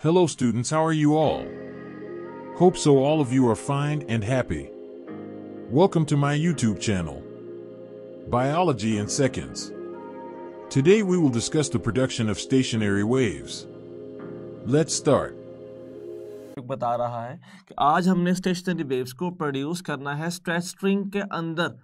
Hello students, how are you all? Hope so all of you are fine and happy. Welcome to my YouTube channel, Biology in Seconds. Today we will discuss the production of stationary waves. Let's start. बता रहा है कि आज हमने stationery waves को produce करना है stretch string के अंदर,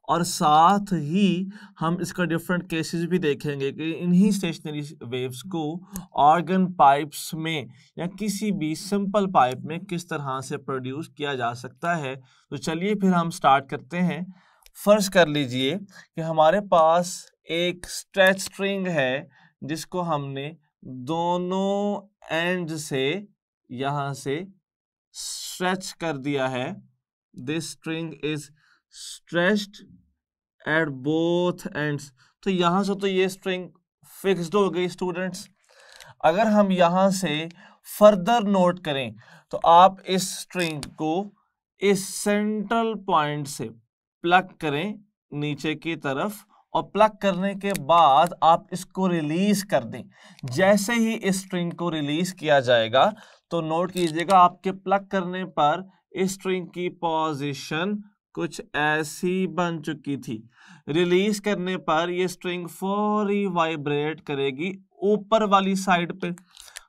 और साथ ही हम इसका डिफरेंट केसेस भी देखेंगे कि इन्हीं स्टेशनरी वेव्स को ऑर्गन पाइप्स में या किसी भी सिंपल पाइप में किस तरह से प्रोड्यूस किया जा सकता है। तो चलिए फिर हम स्टार्ट करते हैं। फर्स्ट कर लीजिए कि हमारे पास एक स्ट्रेच स्ट्रिंग है जिसको हमने दोनों एंड से यहां से स्ट्रेच कर दिया है। This string is stretched eight both ends. तो यहां से तो ये स्ट्रिंग फिक्स्ड हो गई स्टूडेंट्स। अगर हम यहां से फर्दर नोट करें तो आप इस स्ट्रिंग को इस सेंट्रल पॉइंट से प्लग करें नीचे की तरफ, और प्लग करने के बाद आप इसको रिलीज कर दें। जैसे ही इस स्ट्रिंग को रिलीज किया जाएगा तो नोट कीजिएगा आपके प्लग करने पर इस स्ट्रिंग की पोजीशन कुछ ऐसी बन चुकी थी। रिलीज करने पर ये स्ट्रिंग फौरी वाइब्रेट करेगी ऊपर वाली साइड पे।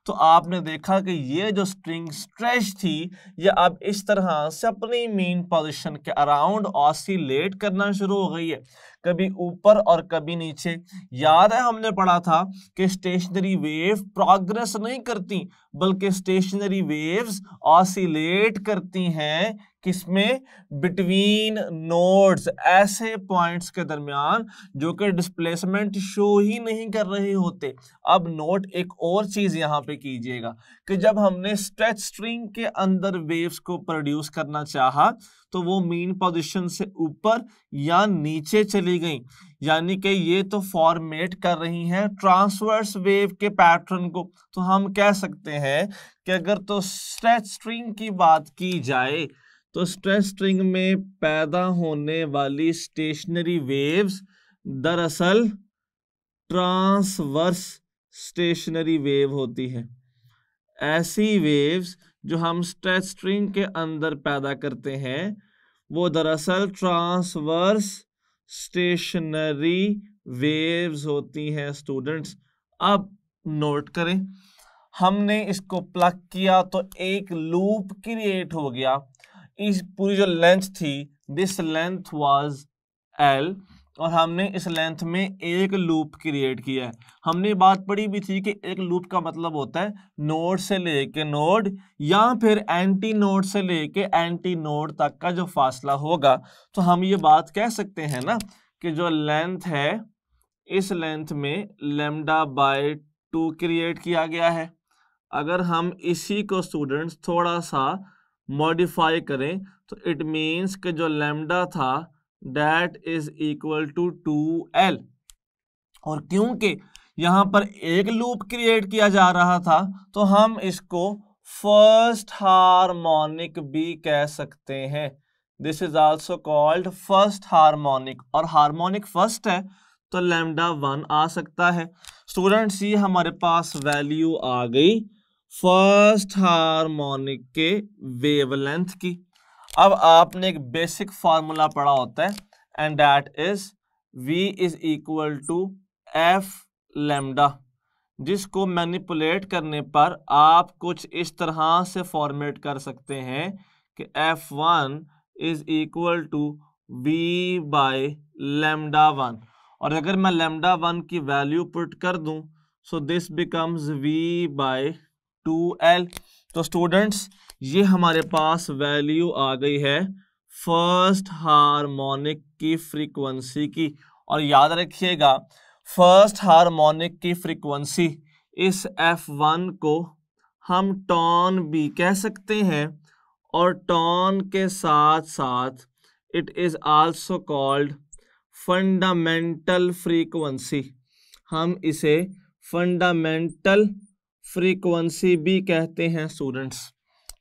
तो आपने देखा कि ये जो स्ट्रिंग स्ट्रेच थी ये अब इस तरह से अपनी मेन पोजीशन के अराउंड ऑसिलेट करना शुरू हो गई है, कभी ऊपर और कभी नीचे। याद है हमने पढ़ा था कि स्टेशनरी वेव प्रोग्रेस नहीं करती बल्कि स्टेशनरी वेव्स ऑसिलेट करती हैं। किसमें? बिटवीन नोड्स, ऐसे पॉइंट्स के दरमियान जो कि डिस्प्लेसमेंट शो ही नहीं कर रहे होते। अब नोट एक और चीज यहां पे कीजिएगा कि जब हमने स्ट्रेच स्ट्रिंग के अंदर वेव्स को प्रोड्यूस करना चाहा तो वो मीन पोजीशन से ऊपर या नीचे चली गई, यानी कि ये तो फॉर्मेट कर रही हैं ट्रांसवर्स वेव के पैटर्न को। तो हम कह सकते हैं कि अगर तो स्ट्रेच स्ट्रिंग की बात की जाए तो स्ट्रेच स्ट्रिंग में पैदा होने वाली स्टेशनरी वेव्स दरअसल ट्रांसवर्स स्टेशनरी वेव होती है। ऐसी वेव्स जो हम स्ट्रेच स्ट्रिंग के अंदर पैदा करते हैं वो दरअसल ट्रांसवर्स स्टेशनरी वेव्स होती हैं स्टूडेंट्स। अब नोट करें, हमने इसको प्लग किया तो एक लूप क्रिएट हो गया। इस पूरी जो लेंथ थी, दिस लेंथ वाज L, और हमने इस लेंथ में एक लूप क्रिएट किया है। हमने बात पढ़ी भी थी कि एक लूप का मतलब होता है नोड से लेके नोड या फिर एंटी नोड से लेके एंटी नोड तक का जो फासला होगा। तो हम ये बात कह सकते हैं ना कि जो लेंथ है इस लेंथ में λ/2 क्रिएट किया गया है। अगर हम इसी को स्टूडेंट्स थोड़ा सा मॉडिफाई करें तो इट मीन्स कि जो लैम्डा था that is equal to 2L, और क्योंकि यहां पर एक लूप क्रिएट किया जा रहा था तो हम इसको फर्स्ट हार्मोनिक भी कह सकते हैं। This is also called first harmonic, और हार्मोनिक फर्स्ट है तो λ1 आ सकता है। स्टूडेंट्स ये हमारे पास वैल्यू आ गई फर्स्ट हार्मोनिक के वेवलेंथ की। अब आपने एक बेसिक फार्मूला पढ़ा होता है and that is V is equal to F lambda, जिसको मैनिपुलेट करने पर आप कुछ इस तरह से फॉर्मेट कर सकते हैं कि F1 is equal to V/λ1, और अगर मैं λ1 की वैल्यू पुट कर दूं सो दिस बिकम्स V/2L। तो स्टूडेंट्स ये हमारे पास वैल्यू आ गई है फर्स्ट हार्मोनिक की फ्रीक्वेंसी की। और याद रखिएगा फर्स्ट हार्मोनिक की फ्रीक्वेंसी, इस F1 को हम टोन भी कह सकते हैं, और टोन के साथ साथ it is also called fundamental frequency. हम इसे फंडामेंटल फ्रीक्वेंसी भी कहते हैं स्टूडेंट्स।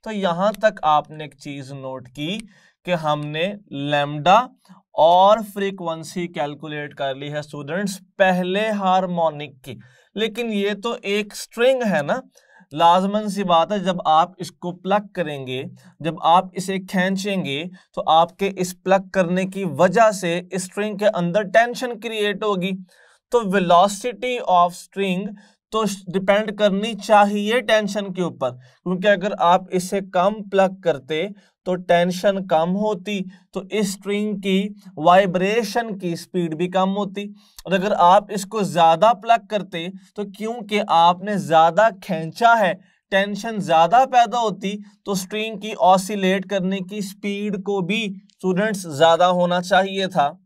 तो यहां तक आपने एक चीज नोट की कि हमने लैम्डा और फ्रीक्वेंसी कैलकुलेट कर ली है स्टूडेंट्स पहले हार्मोनिक की। लेकिन ये तो एक स्ट्रिंग है ना, लाजमन सी बात है, जब आप इसको प्लग करेंगे, जब आप इसे खींचेंगे तो आपके इस प्लग करने की वजह से स्ट्रिंग के अंदर टेंशन क्रिएट होगी। तो वेलोसिटी ऑफ स्ट्रिंग तो डिपेंड करनी चाहिए टेंशन के ऊपर, क्योंकि अगर आप इसे कम प्लग करते तो टेंशन कम होती, तो इस स्ट्रिंग की वाइब्रेशन की स्पीड भी कम होती। और अगर आप इसको ज्यादा प्लग करते तो क्योंकि आपने ज्यादा खींचा है, टेंशन ज्यादा पैदा होती, तो स्ट्रिंग की ऑसिलेट करने की स्पीड को भी स्टूडेंट्स ज्यादा होना चाहिए था।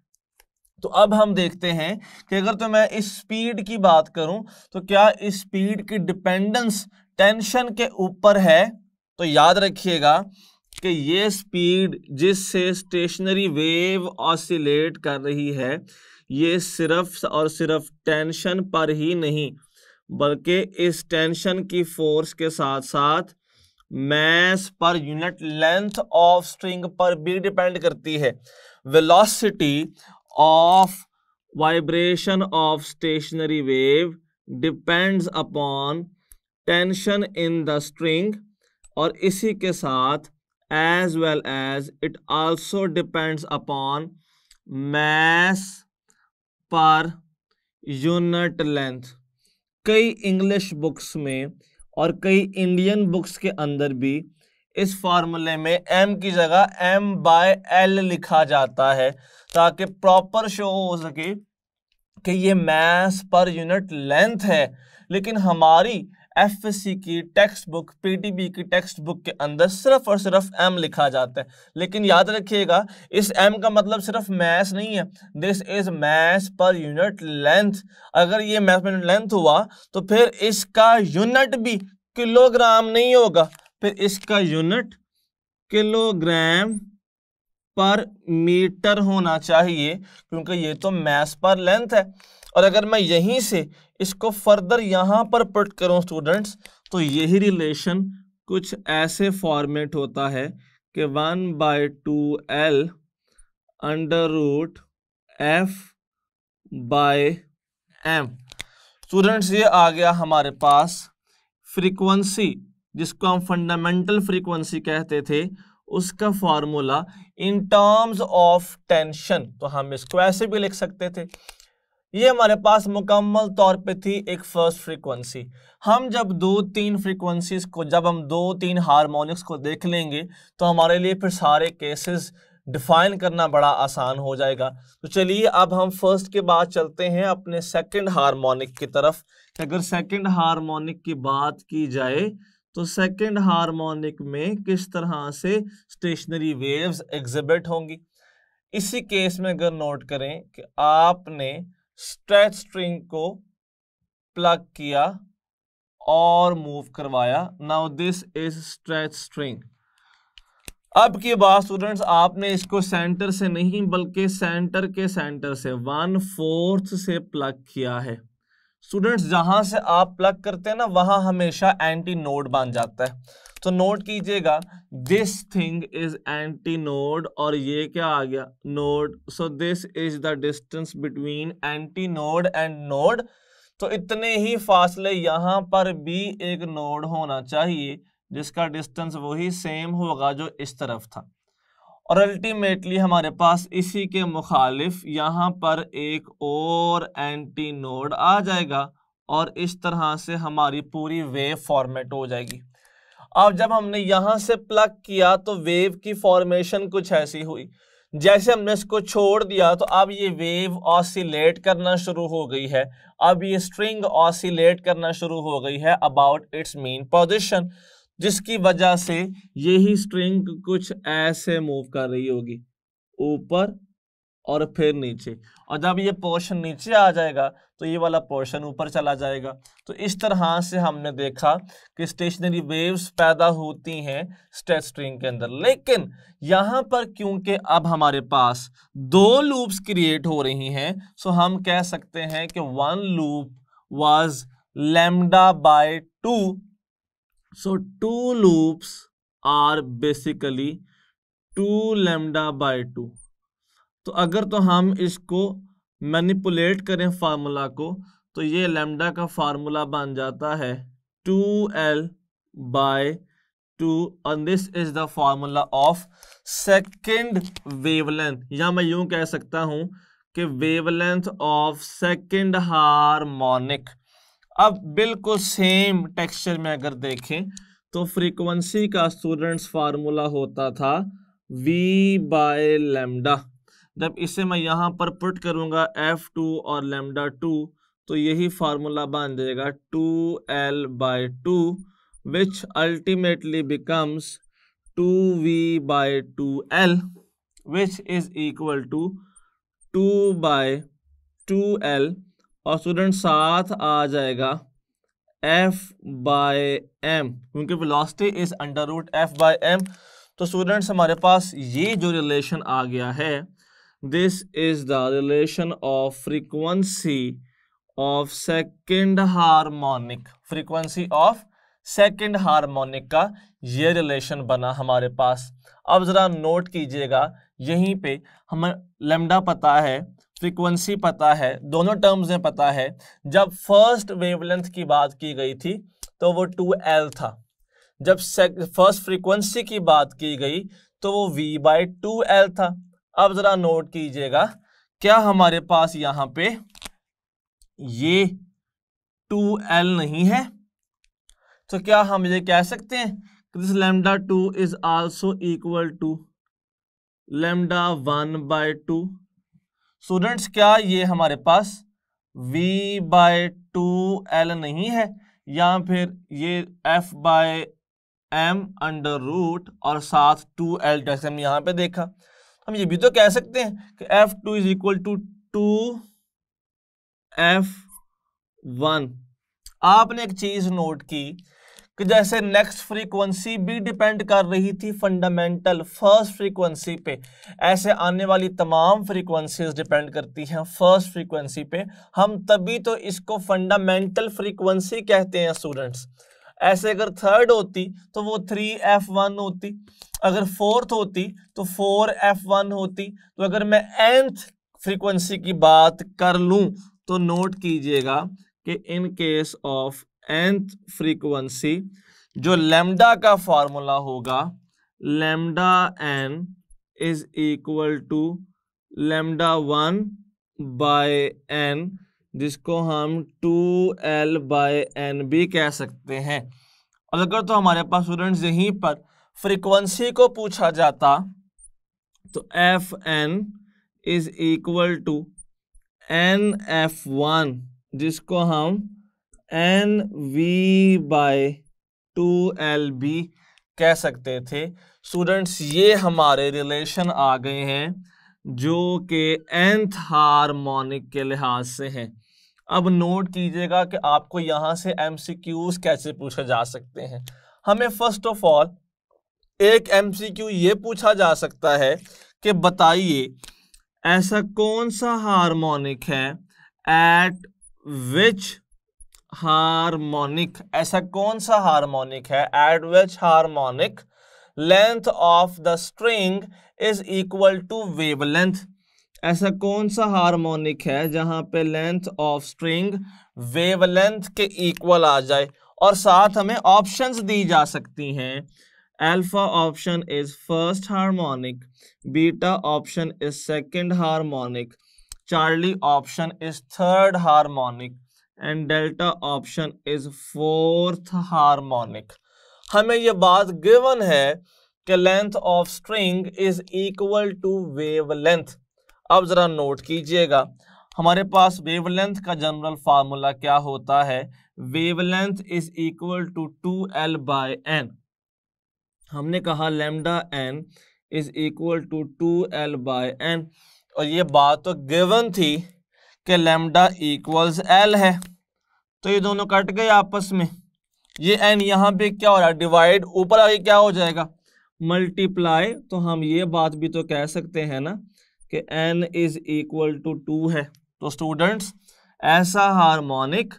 तो अब हम देखते हैं कि अगर तो मैं इस स्पीड की बात करूं तो क्या इस स्पीड की डिपेंडेंस टेंशन के ऊपर है? तो याद रखिएगा कि ये स्पीड जिससे स्टेशनरी वेव ऑसिलेट कर रही है, ये सिर्फ और सिर्फ टेंशन पर ही नहीं, बल्कि इस टेंशन की फोर्स के साथ साथ मास per unit length of string पर भी डिपेंड करती है। Velocity of vibration of stationary wave depends upon tension in the string, और इसी के साथ as well as it also depends upon mass per unit length। कई इंग्लिश बुक्स में और कई इंडियन बुक्स के अंदर भी इस फार्मूले में m की जगह m/l लिखा जाता है, ताकि प्रॉपर शो हो सके कि ये मास पर यूनिट लेंथ है। लेकिन हमारी एफएससी की टेक्स्ट बुक, पीटीबी की टेक्स्ट बुक के अंदर सिर्फ और सिर्फ m लिखा जाता है। लेकिन याद रखिएगा, इस m का मतलब सिर्फ मास नहीं है, this is mass per unit length. अगर ये मास पर यूनिट लेंथ हुआ तो फिर इसका यूनिट भी किलोग्राम नहीं होगा, फिर इसका यूनिट किलोग्राम पर मीटर होना चाहिए, क्योंकि ये तो मास पर लेंथ है। और अगर मैं यहीं से इसको फर्दर यहां पर पुट करूं स्टूडेंट्स, तो यही रिलेशन कुछ ऐसे फॉर्मेट होता है कि 1/2L √F/m। स्टूडेंट्स, ये आ गया हमारे पास फ्रीक्वेंसी, जिसको हम फंडामेंटल फ्रीक्वेंसी कहते थे, उसका formula in terms of tension. तो हम इसको ऐसे भी लिख सकते थे। ये हमारे पास मुकम्मल तौर पे थी एक फर्स्ट फ्रीक्वेंसी। हम जब दो तीन फ्रीक्वेंसीज को, जब हम दो तीन हार्मोनिक्स को देख लेंगे तो हमारे लिए फिर सारे केसेस डिफाइन करना बड़ा आसान हो जाएगा। तो चलिए अब हम फर्स्ट के बाद चलते हैं अपने सेकंड हार्मोनिक की तरफ। अगर सेकंड हार्मोनिक की बात की जाए तो सेकंड हार्मोनिक में किस तरह से स्टेशनरी वेव्स एग्जिबिट होंगी। इसी केस में अगर नोट करें कि आपने स्ट्रेच स्ट्रिंग को प्लग किया और मूव करवाया, now this is stretch string. अब की बात स्टूडेंट्स, आपने इसको सेंटर से नहीं बल्कि सेंटर के सेंटर से 1/4 से प्लग किया है। स्टूडेंट्स, जहां से आप प्लग करते हैं ना, वहां हमेशा एंटी नोड बन जाता है। तो नोट कीजिएगा, this thing is anti node, और ये क्या आ गया, node. So this is the distance between anti node and node. तो इतने ही फासले यहां पर भी एक नोड होना चाहिए, जिसका डिस्टेंस वही सेम होगा जो इस तरफ था। और अल्टीमेटली हमारे पास इसी के मुखालिफ यहाँ पर एक और एंटी नोड आ जाएगा, और इस तरह से हमारी पूरी वेव फॉर्मेट हो जाएगी। अब जब हमने यहाँ से प्लग किया तो वेव की फॉर्मेशन कुछ ऐसी हुई। जैसे हमने इसको छोड़ दिया तो अब ये वेव ऑसिलेट करना शुरू हो गई है। अब ये स्ट्रिंग ऑसिलेट करना शुरू हो गई है अबाउट इट्स मीन पोजीशन, जिसकी वजह से यही स्ट्रिंग कुछ ऐसे मूव कर रही होगी, ऊपर और फिर नीचे। और जब ये पोर्शन नीचे आ जाएगा तो ये वाला पोर्शन ऊपर चला जाएगा। तो इस तरह से हमने देखा कि स्टेशनरी वेव्स पैदा होती हैं स्ट्रेच स्ट्रिंग के अंदर। लेकिन यहाँ पर क्योंकि अब हमारे पास दो लूप्स क्रिएट हो रही हैं, सो हम कह सकते हैं कि one loop was λ/2। So 2 loops are basically 2 λ/2। तो अगर तो हम इसको मैनिपुलेट करें फार्मूला को, तो ये लैम्डा का फार्मूला बन जाता है 2L by 2 and this is the formula of second wavelength, या मैं यूं कह सकता हूं कि वेवलेंथ ऑफ सेकंड हार्मोनिक। अब बिल्कुल सेम टेक्सचर में अगर देखें तो फ्रीक्वेंसी का स्टूडेंट्स फार्मूला होता था v बाय लैम्डा। जब इसे मैं यहाँ पर पुट करूँगा f2 और लैम्डा 2 तो यही फार्मूला बन जाएगा 2L bye 2 which ultimately becomes 2V by 2L which is equal to 2 by 2L और स्टूडेंट साथ आ जाएगा F by M क्योंकि velocity is under root F by M। तो स्टूडेंट्स हमारे पास ये जो रिलेशन आ गया है, this is the relation of frequency of second harmonic. Frequency of second harmonic का ये रिलेशन बना हमारे पास। अब जरा नोट कीजिएगा, यहीं पे हमें लैम्डा पता है, फ्रीक्वेंसी पता है, दोनों टर्म्स में पता है। जब फर्स्ट वेवलेंथ की बात की गई थी तो वो 2L था, जब फर्स्ट फ्रीक्वेंसी की बात की गई तो वो V बाय 2L था। अब जरा नोट कीजिएगा, क्या हमारे पास यहाँ पे ये 2L नहीं है? तो क्या हम ये कह सकते हैं कि this lambda 2 is also equal to lambda 1 by 2। Students क्या ये हमारे पास v बाय 2L नहीं है, या फिर ये f by m under root और साथ 2L जैसे हम यहाँ पे देखा। हम ये भी तो कह सकते हैं कि f2 is equal to 2f1। आपने एक चीज नोट की कि जैसे नेक्स्ट फ्रीक्वेंसी भी डिपेंड कर रही थी फंडामेंटल फर्स्ट फ्रीक्वेंसी पे, ऐसे आने वाली तमाम फ्रीक्वेंसीज डिपेंड करती हैं फर्स्ट फ्रीक्वेंसी पे। हम तभी तो इसको फंडामेंटल फ्रीक्वेंसी कहते हैं स्टूडेंट्स। ऐसे अगर थर्ड होती तो वो 3f1 होती, अगर फोर्थ होती तो 4f1 होती। तो अगर मैं nth फ्रीक्वेंसी की बात कर लूं तो नोट कीजिएगा कि in case of nth frequency जो लैम्डा का फॉर्मूला होगा, lambda n is equal to lambda 1 by n, जिसको हम 2L बाय n भी कह सकते हैं। और अगर तो हमारे पास स्टूडेंट्स यहीं पर फ्रीक्वेंसी को पूछा जाता तो Fn is equal to NF1, जिसको हम NV बाय 2L भी कह सकते थे। स्टूडेंट्स ये हमारे रिलेशन आ गए हैं जो कि nth हार्मोनिक के लिहाज से हैं। अब नोट कीजिएगा कि आपको यहाँ से MCQs कैसे पूछे जा सकते हैं। हमें फर्स्ट ऑफ ऑल एक MCQ ये पूछा जा सकता है कि बताइए ऐसा कौन सा हार्मोनिक है एट विच हार्मोनिक, ऐसा कौन सा हार्मोनिक है at which harmonic length of the string is equal to wavelength. ऐसा कौन सा हार्मोनिक है जहां पे लेंथ ऑफ स्ट्रिंग वेवलेंथ के इक्वल आ जाए, और साथ हमें ऑप्शंस दी जा सकती हैं। Alpha option is first harmonic, beta option is second harmonic, Charlie option is third harmonic and delta option is fourth harmonic. हमें यह बात गिवन है कि length of string is equal to wavelength. अब जरा नोट कीजिएगा, हमारे पास वेवलेंथ का जनरल फार्मूला क्या होता है, wavelength is equal to 2L by n। हमने कहा lambda n is equal to 2L by n, और ये बात तो गिवन थी कि लैम्डा इक्वल्स L है, तो ये दोनों कट गए आपस में। ये n यहाँ पे क्या हो रहा है, डिवाइड, ऊपर आगे क्या हो जाएगा, मल्टीप्लाई। तो हम ये बात भी तो कह सकते हैं ना कि n इज इक्वल टू 2 है। तो स्टूडेंट्स ऐसा हार्मोनिक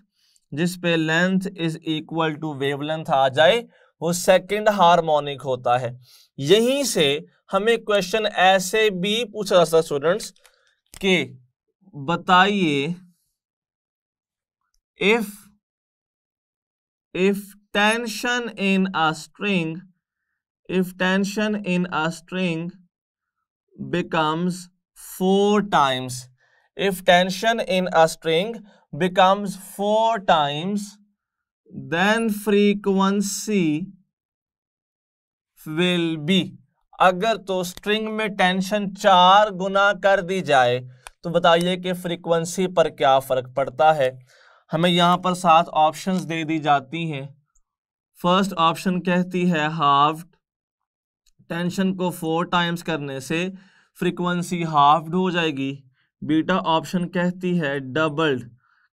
जिस पे length is equal to wavelength आ जाए वो सेकंड हार्मोनिक होता है। यहीं से हमें क्वेश्चन ऐसे भी पूछा जा सकता है स्टूडेंट्स कि बताइए if if tension in a string becomes 4 times, if tension in a string becomes 4 times, then frequency will be, अगर तो स्ट्रिंग में टेंशन 4 गुना कर दी जाए तो बताइए कि फ्रीक्वेंसी पर क्या फर्क पड़ता है। हमें यहां पर 7 ऑप्शंस दे दी जाती हैं। फर्स्ट ऑप्शन कहती है हाफ, टेंशन को 4 टाइम्स करने से फ्रीक्वेंसी हाफ्ड हो जाएगी। बीटा ऑप्शन कहती है डबल्ड,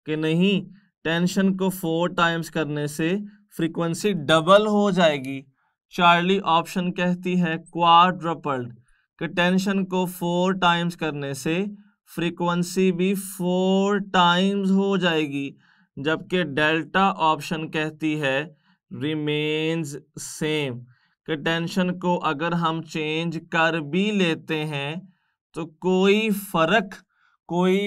कि नहीं, टेंशन को 4 टाइम्स करने से फ्रीक्वेंसी डबल हो जाएगी। चार्ली ऑप्शन कहती है क्वाड्रपल्ड, कि टेंशन को 4 टाइम्स करने से फ्रीक्वेंसी भी 4 टाइम्स हो जाएगी। जबकि डेल्टा ऑप्शन कहती है रिमेन्स सेम, कि टेंशन को अगर हम चेंज कर भी लेते हैं तो कोई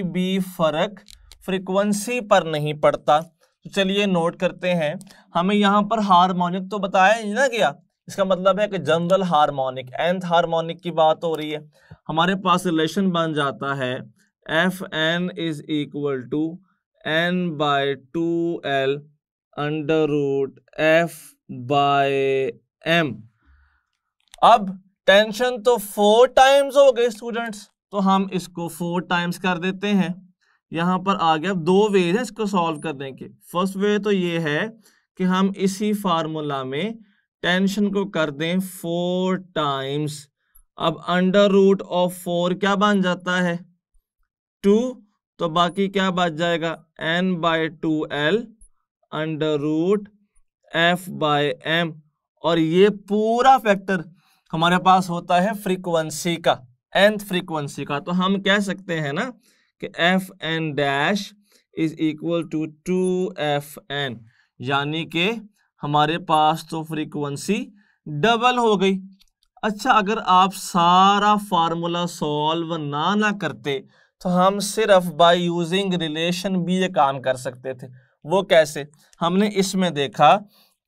भी फर्क फ्रीक्वेंसी पर नहीं पड़ता। तो चलिए नोट करते हैं। हमें यहाँ पर हार्मोनिक तो बताया ही ना गया, इसका मतलब है कि जनरल हार्मोनिक, nth हार्मोनिक की बात हो रही है। हमारे पास रिलेशन बन जाता है Fn is equal to n/2l √f/m। अब टेंशन तो 4 टाइम्स हो गए स्टूडेंट्स, तो हम इसको 4 टाइम्स कर देते हैं। यहां पर आ गया, 2 वे है इसको सॉल्व करने के। फर्स्ट वे तो ये है कि हम इसी फार्मूला में टेंशन को कर दें 4 टाइम्स। अब √4 क्या बन जाता है 2, तो बाकी क्या बच जाएगा n/2l √f/m। और ये पूरा फैक्टर हमारे पास होता है फ्रीक्वेंसी का, nth फ्रीक्वेंसी का। तो हम कह सकते हैं ना कि Fn dash is equal to 2Fn, यानी कि हमारे पास तो फ्रीक्वेंसी डबल हो गई। अच्छा, अगर आप सारा फार्मूला सॉल्व ना करते तो हम सिर्फ बाय यूजिंग रिलेशन भी ये काम कर सकते थे। वो कैसे? हमने इसमें देखा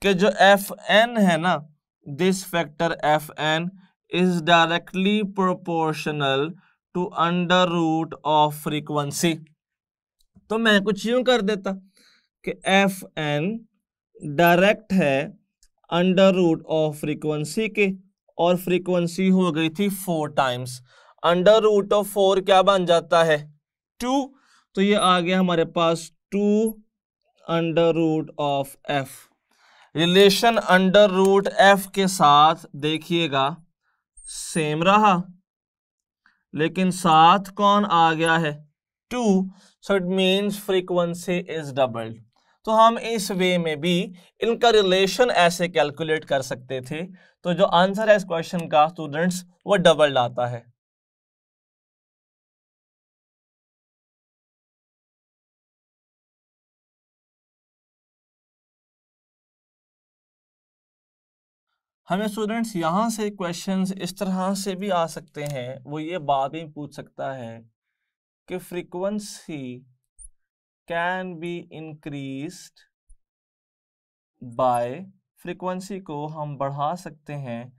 कि जो Fn है ना, this factor Fn is directly proportional to under root of frequency. तो मैं कुछ यूं कर देता कि Fn डायरेक्ट है अंडर रूट ऑफ फ्रीक्वेंसी के, और फ्रीक्वेंसी हो गई थी 4 टाइम्स। अंडर रूट ऑफ 4 क्या बन जाता है 2, तो ये आ गया हमारे पास 2 under root of f। Relation under root f के साथ देखिएगा सेम रहा, लेकिन साथ कौन आ गया है 2, so it means frequency is doubled. तो हम इस वे में भी इनका रिलेशन ऐसे कैलकुलेट कर सकते थे। तो जो आंसर है इस क्वेश्चन का स्टूडेंट्स वो डबल्ड आता है। हमें स्टूडेंट्स यहाँ से क्वेश्चंस इस तरह से भी आ सकते हैं। वो ये बात भी पूछ सकता है कि frequency can be increased by, frequency को हम बढ़ा सकते हैं,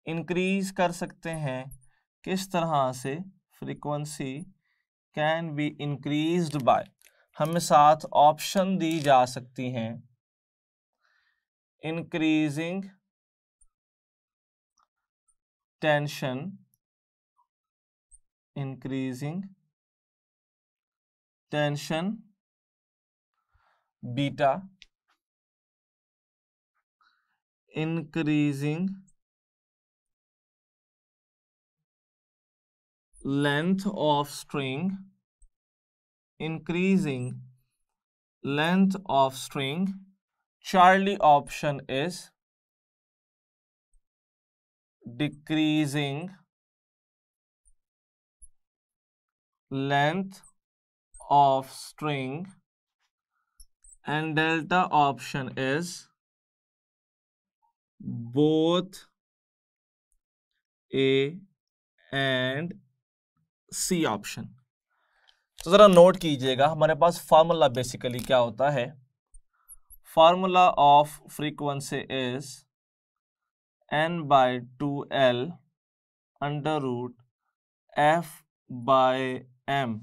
इंक्रीज कर सकते हैं। किस तरह से? Frequency can be increased by, हमें 7 ऑप्शन दी जा सकती हैं। Increasing tension, increasing tension beta, increasing length of string, increasing length of string. Charlie option is decreasing length of string, and delta option is both A and C option. तो जरा note कीजिएगा, हमारे पास formula basically क्या होता है। formula of frequency is n by 2l under root f by m।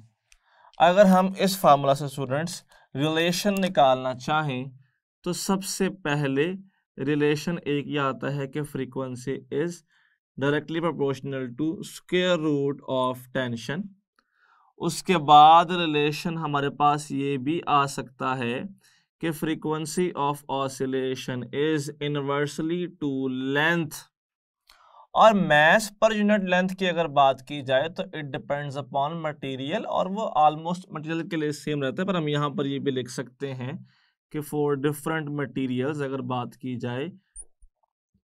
अगर हम इस फार्मूला से स्टूडेंट्स रिलेशन निकालना चाहें तो सबसे पहले रिलेशन एक ये आता है कि frequency is directly proportional to square root of tension. उसके बाद रिलेशन हमारे पास ये भी आ सकता है कि frequency of oscillation is inversely to length. और मास पर यूनिट लेंथ की अगर बात की जाए तो इट डिपेंड्स अपॉन मटेरियल, और वो ऑलमोस्ट मटेरियल के लिए सेम रहता है, पर हम यहाँ पर ये भी लिख सकते हैं कि फॉर डिफरेंट मटेरियल्स अगर बात की जाए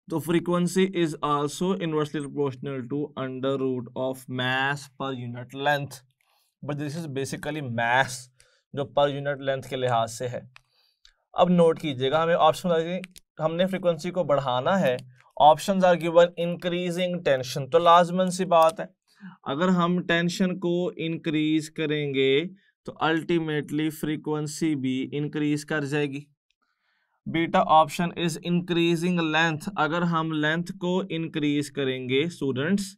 तो frequency is also inversely proportional to under root of mass per unit length, but this is basically mass जो पर यूनिट लेंथ के लिहाज से है। अब नोट कीजिएगा, हमें ऑप्शन हमने फ्रीक्वेंसी को बढ़ाना है, options are given increasing tension, तो लाजमन सी बात है अगर हम टेंशन को इंक्रीज करेंगे तो अल्टीमेटली फ्रीक्वेंसी भी इंक्रीज कर जाएगी। Beta option is increasing length, अगर हम लेंथ को इंक्रीज करेंगे स्टूडेंट्स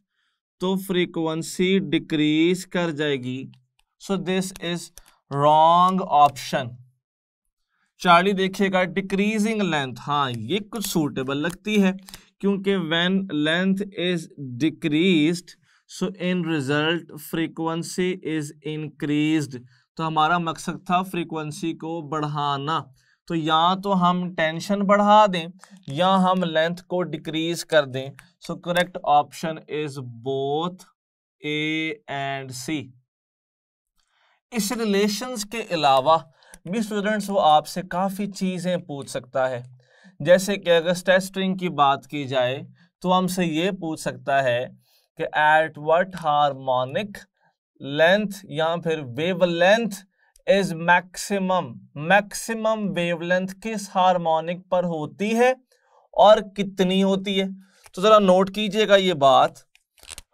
तो फ्रीक्वेंसी डिक्रीज कर जाएगी। So this is wrong option. Charlie देखिएगा डिक्रीजिंग लेंथ, हाँ ये कुछ सूटेबल लगती है क्योंकि when length is decreased so in result frequency is increased. तो हमारा मकसद था फ्रीक्वेंसी को बढ़ाना, तो या तो हम टेंशन बढ़ा दें या हम लेंथ को डिक्रीज कर दें। So correct option is both A and C. इस रिलेशंस के अलावा भी स्टूडेंट्स वो आपसे काफ़ी चीज़ें पूछ सकता है, जैसे कि अगर स्ट्रेच स्ट्रिंग की बात की जाए तो हमसे ये पूछ सकता है कि एट व्हाट हार्मोनिक लेंथ या फिर वेवलेंथ इज मैक्सिमम वेवलेंथ किस हार्मोनिक पर होती है और कितनी होती है। तो ज़रा नोट कीजिएगा ये बात।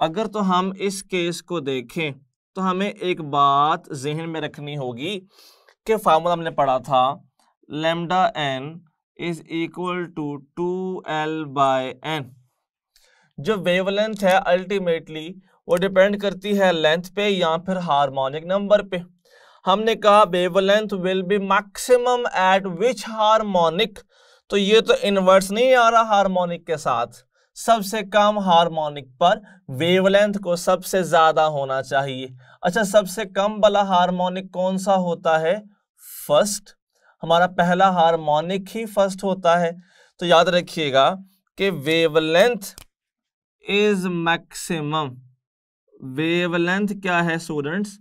अगर तो हम इस केस को देखें तो हमें एक बात जहन में रखनी होगी कि फार्मूला हमने पढ़ा था lambda n is equal to 2l by n. जो वेवलेंथ है अल्टीमेटली वो डिपेंड करती है लेंथ पे या फिर हार्मोनिक नंबर पे। हमने कहा wavelength will be maximum eight which harmonic, तो ये तो इनवर्स नहीं आ रहा हार्मोनिक के साथ, सबसे कम हार्मोनिक पर वेवलेंथ को सबसे ज्यादा होना चाहिए। अच्छा सबसे कम वाला हार्मोनिक कौन सा होता है? फर्स्ट, हमारा पहला हार्मोनिक ही फर्स्ट होता है। तो याद रखिएगा कि वेवलेंथ इज मैक्सिमम। वेवलेंथ क्या है स्टूडेंट्स?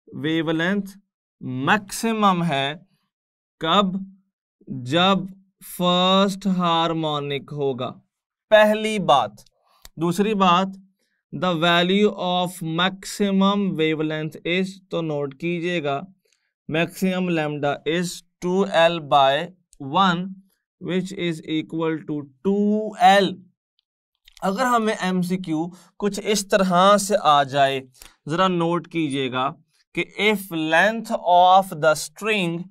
वेवलेंथ मैक्सिमम है कब? जब फर्स्ट हार्मोनिक होगा, पहली बात। दूसरी बात, the value of maximum wavelength is, तो नोट कीजिएगा maximum lambda is 2l by 1 which is equal to 2l। अगर हमें MCQ कुछ इस तरह से आ जाए, जरा नोट कीजिएगा कि if length of the string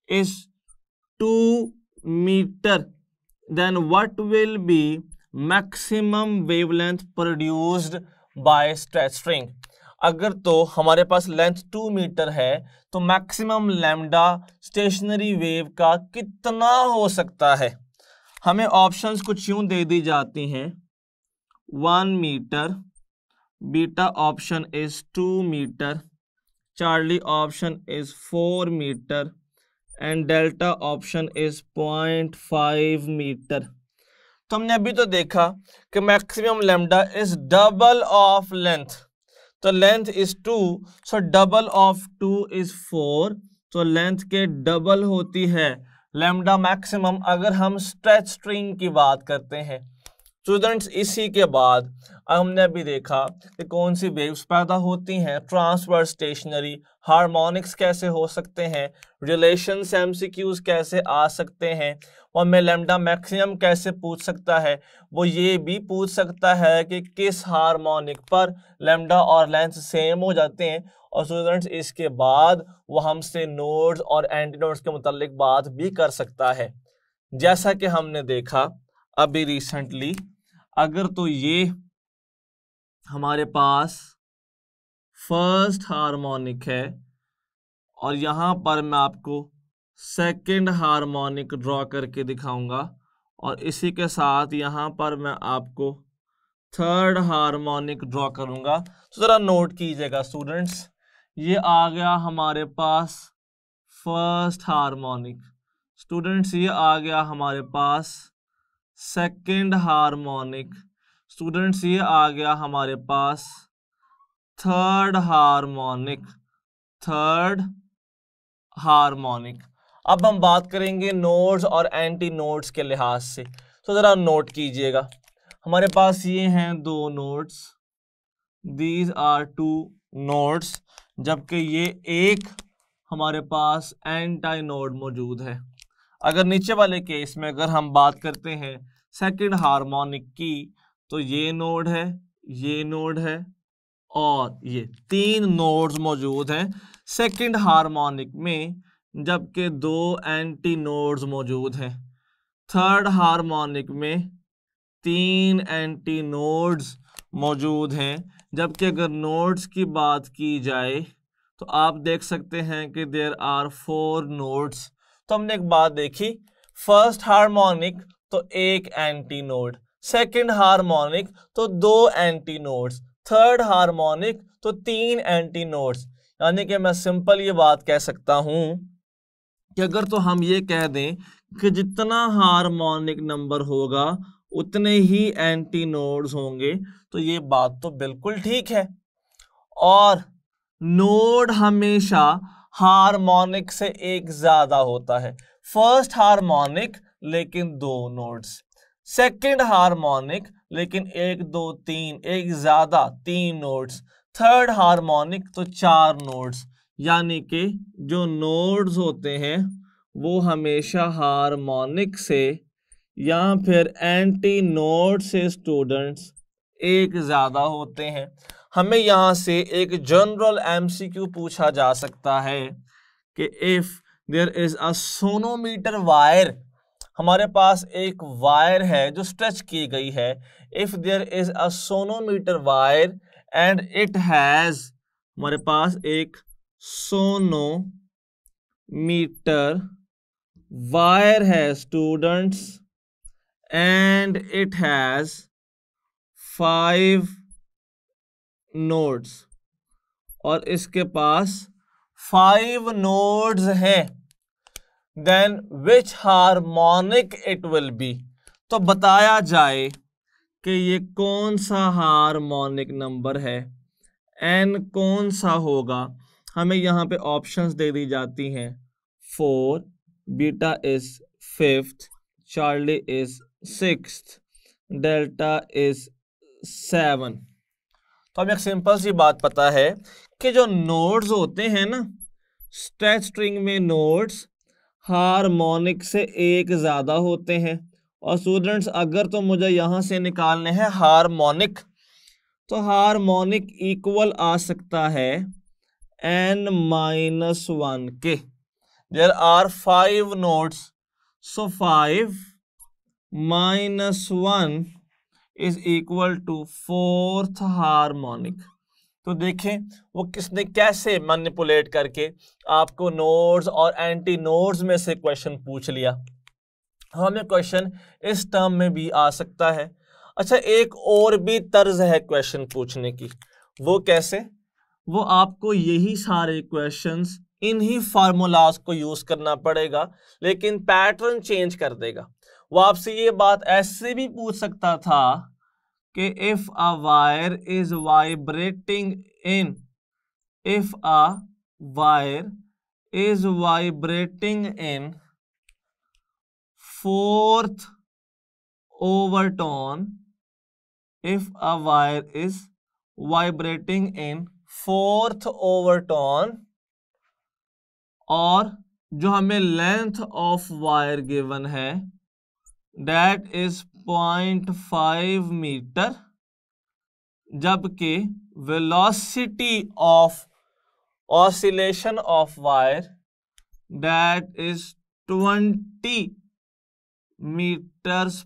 is 2 metre then what will be maximum wavelength produced by stretch string। अगर तो हमारे पास लेंथ 2 मीटर है तो मैक्सिमम लैम्डा स्टेशनरी वेव का कितना हो सकता है? हमें ऑप्शंस कुछ यूं दे दी जाती हैं, 1 metre, beta option is 2 metre, Charlie option is 4 metre and delta option is 0.5 metre. तो हमने अभी तो देखा कि maximum lambda is double of length, तो length is 2, so double of 2 is 4, तो लेंथ के डबल होती है लैम्डा मैक्सिमम अगर हम स्ट्रेच स्ट्रिंग की बात करते हैं। स्टूडेंट्स इसी के बाद हमने अभी देखा कि कौन सी वेव्स पैदा होती हैं, ट्रांसवर्स स्टेशनरी, हार्मोनिक्स कैसे हो सकते हैं, रिलेशंस एमसीक्यूज कैसे आ सकते हैं, और मैं लैम्डा मैक्सिमम कैसे पूछ सकता है। वो ये भी पूछ सकता है कि किस हार्मोनिक पर लैम्डा और लेंथ सेम हो जाते हैं। और स्टूडेंट्स इसके बाद वो हमसे नोड्स और एंटी नोड्स के मुतालिक बात भी कर सकता है। जैसा कि हमने देखा अभी रिसेंटली, अगर तो ये हमारे पास फर्स्ट हार्मोनिक है और यहाँ पर मैं आपको सेकंड हार्मोनिक ड्रॉ करके दिखाऊंगा, और इसी के साथ यहाँ पर मैं आपको थर्ड हार्मोनिक ड्रॉ करूंगा। तो ज़रा नोट कीजिएगा स्टूडेंट्स, ये आ गया हमारे पास फर्स्ट हार्मोनिक, स्टूडेंट्स ये आ गया हमारे पास सेकंड हार्मोनिक, स्टूडेंट्स ये आ गया हमारे पास थर्ड हार्मोनिक, थर्ड हार्मोनिक। अब हम बात करेंगे नोड्स और एंटी नोड्स के लिहाज से। तो ज़रा नोट कीजिएगा, हमारे पास ये हैं दो nodes, these are two nodes, जबकि ये एक हमारे पास एंटी नोड मौजूद है। अगर नीचे वाले केस में अगर हम बात करते हैं सेकंड हार्मोनिक की, तो ये नोड है, ये नोड है और ये तीन नोड्स मौजूद हैं सेकंड हार्मोनिक में, जबकि दो एंटी नोड्स मौजूद हैं। थर्ड हार्मोनिक में तीन एंटी नोड्स मौजूद हैं, जबकि अगर नोड्स की बात की जाए तो आप देख सकते हैं कि देयर आर 4 नोड्स। तो हमने एक बात देखी, फर्स्ट हार्मोनिक तो एक एंटी नोड, सेकंड हार्मोनिक तो दो एंटी नोड्स, थर्ड हार्मोनिक तो तीन एंटी नोड्स। यानी कि मैं सिंपल ये बात कह सकता हूं कि अगर तो हम ये कह दें कि जितना हार्मोनिक नंबर होगा उतने ही एंटी नोड्स होंगे, तो ये बात तो बिल्कुल ठीक है। और नोड हमेशा हार्मोनिक से एक ज्यादा होता है। फर्स्ट हार्मोनिक लेकिन दो नोड्स, सेकंड हार्मोनिक लेकिन एक दो तीन, एक ज्यादा तीन नोड्स, थर्ड हार्मोनिक तो चार नोड्स। यानी कि जो नोड्स होते हैं वो हमेशा हार्मोनिक से या फिर एंटी नोड से स्टूडेंट्स एक ज्यादा होते हैं। हमें यहां से एक जनरल एमसीक्यू पूछा जा सकता है कि if there is a sonometer wire, हमारे पास एक वायर है जो स्ट्रेच की गई है, if there is a sonometer wire and it has, हमारे पास एक सोनोमीटर वायर है students, and it has 5 nodes, और इसके पास 5 नोड्स हैं, then which harmonic it will be. तो बताया जाए कि ये कौन सा हार्मोनिक नंबर है, एन कौन सा होगा। हमें यहाँ पे ऑप्शंस दे दी जाती हैं, 4, beta is 5th, Charlie is 6th, delta is 7। तो हमें एक सिंपल सी बात पता है कि जो नोड्स होते हैं ना, स्ट्रेच स्ट्रिंग में नोड्स हार्मोनिक से एक ज्यादा होते हैं। और स्टूडेंट्स अगर तो मुझे यहां से निकालने हैं हार्मोनिक, तो हार्मोनिक इक्वल आ सकता है n-1 के। There are 5 nodes, so 5 - 1 is equal to 4th harmonic. तो देखें वो किसने कैसे मैनिपुलेट करके आपको नोड्स और एंटी नोड्स में से क्वेश्चन पूछ लिया। हमें क्वेश्चन इस टर्म में भी आ सकता है। अच्छा, एक और भी तर्ज है क्वेश्चन पूछने की, वो कैसे? वो आपको यही सारे क्वेश्चंस इन्हीं फार्मूलाज को यूज करना पड़ेगा, लेकिन पैटर्न चेंज कर देगा। वो आपसे ये बात ऐसे भी पूछ सकता था कि if a wire is vibrating in, if a wire is vibrating in 4th overtone if a wire is vibrating in 4th overtone, और जो हमें लेंथ ऑफ वायर गिवन है that is 0.5 मीटर, जबकि velocity of oscillation of wire that is 20 meters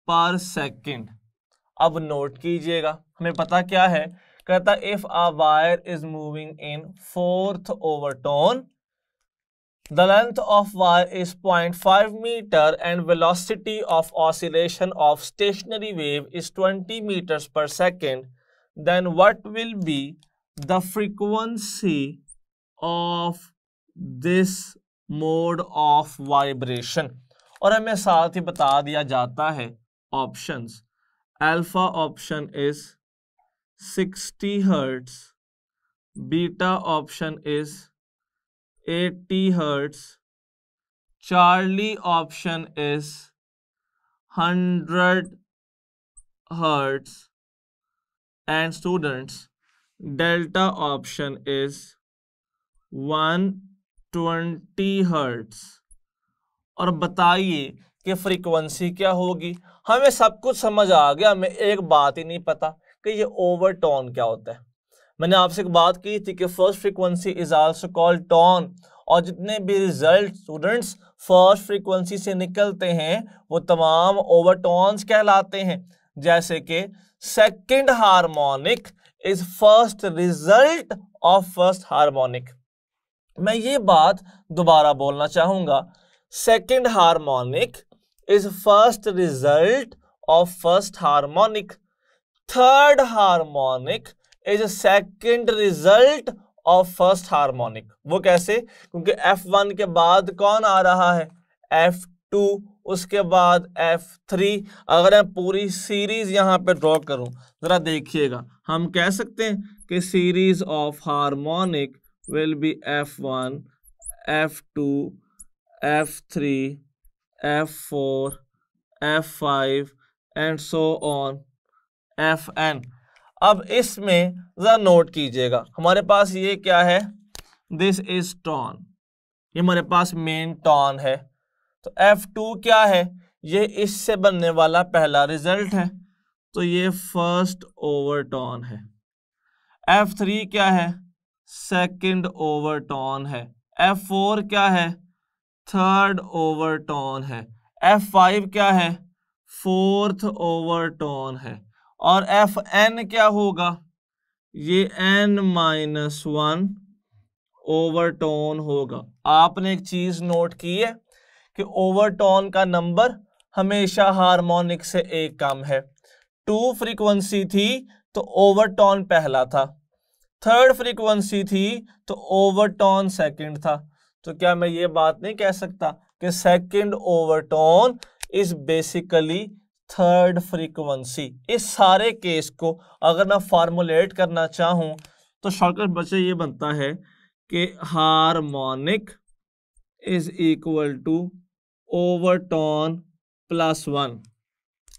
per second। अब note कीजिएगा, हमें पता क्या है, कहता if a wire is moving in 4th overtone, the length of wire is 0.5 meter and velocity of oscillation of stationary wave is 20 meters per second, then what will be the frequency of this mode of vibration? और हमें साथ ही बता दिया जाता है options. Alpha option is 60 hertz, beta option is 80 hertz, Charlie option is 100 hertz, and students delta option is 120 hertz. और बताइए कि फ्रीक्वेंसी क्या होगी। हमें सब कुछ समझ आ गया, हमें एक बात ही नहीं पता कि ये ओवरटोन क्या होता है। मैंने आपसे एक बात की थी कि first frequency is also called tone, और जितने भी रिजल्ट स्टूडेंट्स फर्स्ट फ्रीक्वेंसी से निकलते हैं वो तमाम ओवरटोन्स कहलाते हैं। जैसे कि second harmonic is first result of first harmonic. मैं ये बात दोबारा बोलना चाहूंगा, second harmonic is first result of first harmonic, third harmonic is second result of first harmonic. वो कैसे? क्योंकि F1 के बाद कौन आ रहा है? F2, उसके बाद F3। अगर मैं पूरी सीरीज यहां पे ड्रॉ करूं, जरा देखिएगा, हम कह सकते हैं कि series of harmonic will be F1, F2, F3, F4, F5 and so on Fn। अब इसमें जरा नोट कीजिएगा, हमारे पास ये क्या है? दिस इज टोन, ये हमारे पास मेन टोन है। तो F2 क्या है? ये इससे बनने वाला पहला रिजल्ट है, तो ये फर्स्ट ओवरटोन है। F3 क्या है? सेकंड ओवरटोन है। F4 क्या है? थर्ड ओवरटोन है। F5 क्या है? फोर्थ ओवरटोन है। और Fn क्या होगा? ये n-1 ओवरटोन होगा। आपने एक चीज नोट की है कि ओवरटोन का नंबर हमेशा हार्मोनिक से एक कम है। 2 फ्रीक्वेंसी थी तो ओवरटोन पहला था, थर्ड फ्रीक्वेंसी थी तो ओवरटोन सेकंड था। तो क्या मैं ये बात नहीं कह सकता कि second overtone is basically third frequency? इस सारे केस को अगर मैं फार्मुलेट करना चाहूं तो शॉर्टकट बच्चे ये बनता है कि harmonic is equal to overtone plus 1।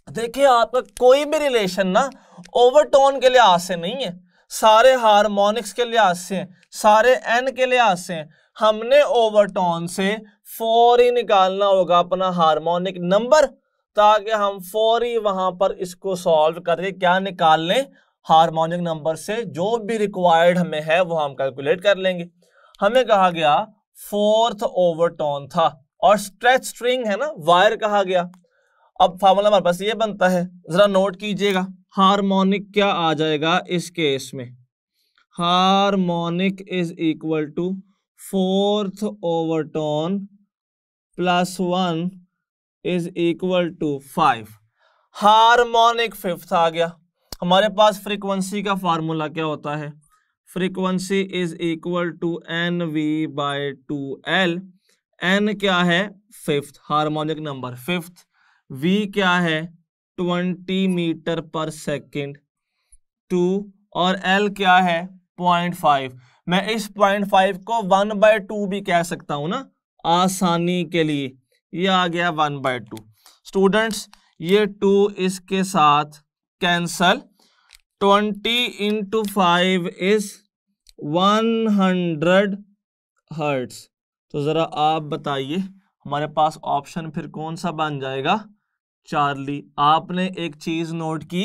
देखिए, आपका कोई भी रिलेशन ना ओवरटोन के लिहाज से नहीं है, सारे हार्मोनिक्स के लिहाज से हैं, सारे एन के लिहाज से हैं। हमने ओवरटोन से 4 ही निकालना होगा अपना हार्मोनिक नंबर, ताकि हम 4 ही वहां पर इसको सॉल्व करके क्या निकाल लें? हार्मोनिक नंबर से जो भी रिक्वायर्ड हमें है वो हम कैलकुलेट कर लेंगे। हमें कहा गया फोर्थ ओवरटोन था और स्ट्रेच स्ट्रिंग है ना, वायर कहा गया। अब फार्मूला हमारे पास ये बनता है, जरा नोट कीजिएगा, हार्मोनिक क्या आ जाएगा इस केस में? Harmonic is equal to fourth overtone plus 1 is equal to 5। Harmonic fifth आ गया। हमारे पास फ्रीक्वेंसी का फार्मूला क्या होता है? Frequency is equal to NV/2L। N क्या है? Fifth, harmonic number fifth. V क्या है? 20 मीटर पर सेकेंड 2, और L क्या है? 0.5। मैं इस 0.5 को 1/2 भी कह सकता हूं ना आसानी के लिए। ये आ गया 1/2। स्टूडेंट्स, ये 2 इसके साथ कैंसल, 20 into 5 is 100 हर्ट्स। तो जरा आप बताइए हमारे पास ऑप्शन फिर कौन सा बन जाएगा? चार्ली। आपने एक चीज नोट की,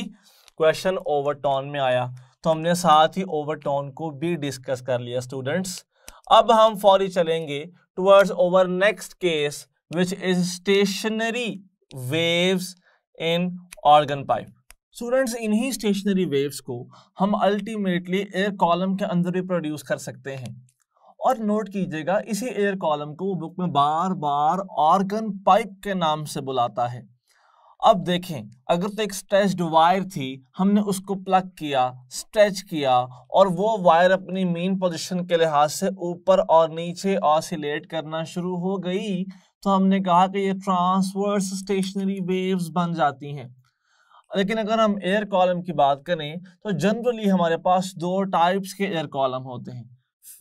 क्वेश्चन ओवरटोन में आया तो हमने साथ ही ओवरटोन को भी डिस्कस कर लिया स्टूडेंट्स। अब हम फौरी चलेंगे towards over next case which is stationary waves in organ pipe. Students, इन्हीं स्टेशनरी वेव्स को हम अल्टीमेटली एयर कॉलम के अंदर भी प्रोड्यूस कर सकते हैं। और नोट कीजिएगा, इसी एयर कॉलम को बुक में बार बार ऑर्गन पाइप के नाम से बुलाता है। अब देखें, अगर तो एक स्ट्रेच्ड वायर थी, हमने उसको प्लग किया, स्ट्रेच किया और वो वायर अपनी मेन पोजीशन के लिहाज से ऊपर और नीचे ऑसिलेट करना शुरू हो गई, तो हमने कहा कि ये ट्रांसवर्स स्टेशनरी वेव्स बन जाती हैं। लेकिन अगर हम एयर कॉलम की बात करें तो जनरली हमारे पास दो टाइप्स के एयर कॉलम होते हैं।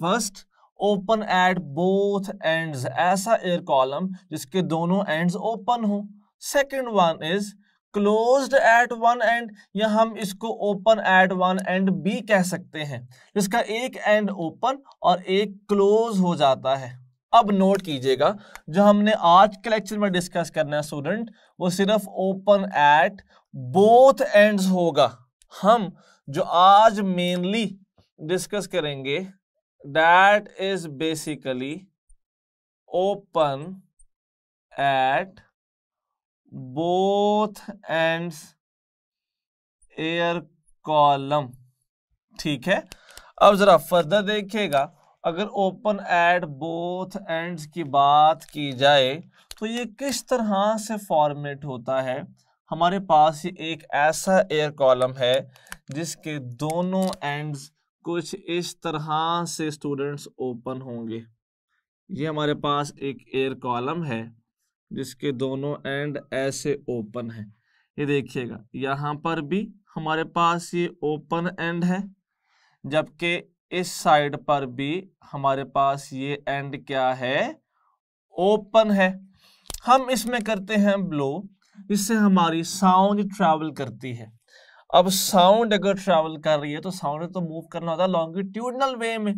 First, open at both ends, ऐसा एयर कॉलम जिसके दोनों एंड्स ओपन हो। Second one is closed eight one and, या हम इसको ओपन एट वन एंड भी कह सकते हैं, जिसका एक एंड ओपन और एक क्लोज हो जाता है। अब नोट कीजिएगा, जो हमने आज के लेक्चर में डिस्कस करना है स्टूडेंट, वो सिर्फ ओपन एट बोथ एंड्स होगा। हम जो आज मेनली डिस्कस करेंगे that is basically open at both ends air column. ठीक है, अब जरा फर्दर देखिएगा, अगर ओपन एट बोथ एंड्स की बात की जाए तो ये किस तरह से फॉर्मेट होता है। हमारे पास ये एक ऐसा एयर कॉलम है जिसके दोनों एंड्स कुछ इस तरह से स्टूडेंट्स ओपन होंगे। ये हमारे पास एक एयर कॉलम है जिसके दोनों एंड ऐसे ओपन है। ये देखिएगा, यहाँ पर भी हमारे पास ये ओपन एंड है, जबकि इस साइड पर भी हमारे पास ये एंड क्या है, ओपन है। हम इसमें करते हैं ब्लो, इससे हमारी साउंड ट्रैवल करती है। अब साउंड अगर ट्रैवल कर रही है तो साउंड तो मूव करना होता है लॉन्गिट्यूडनल वे में,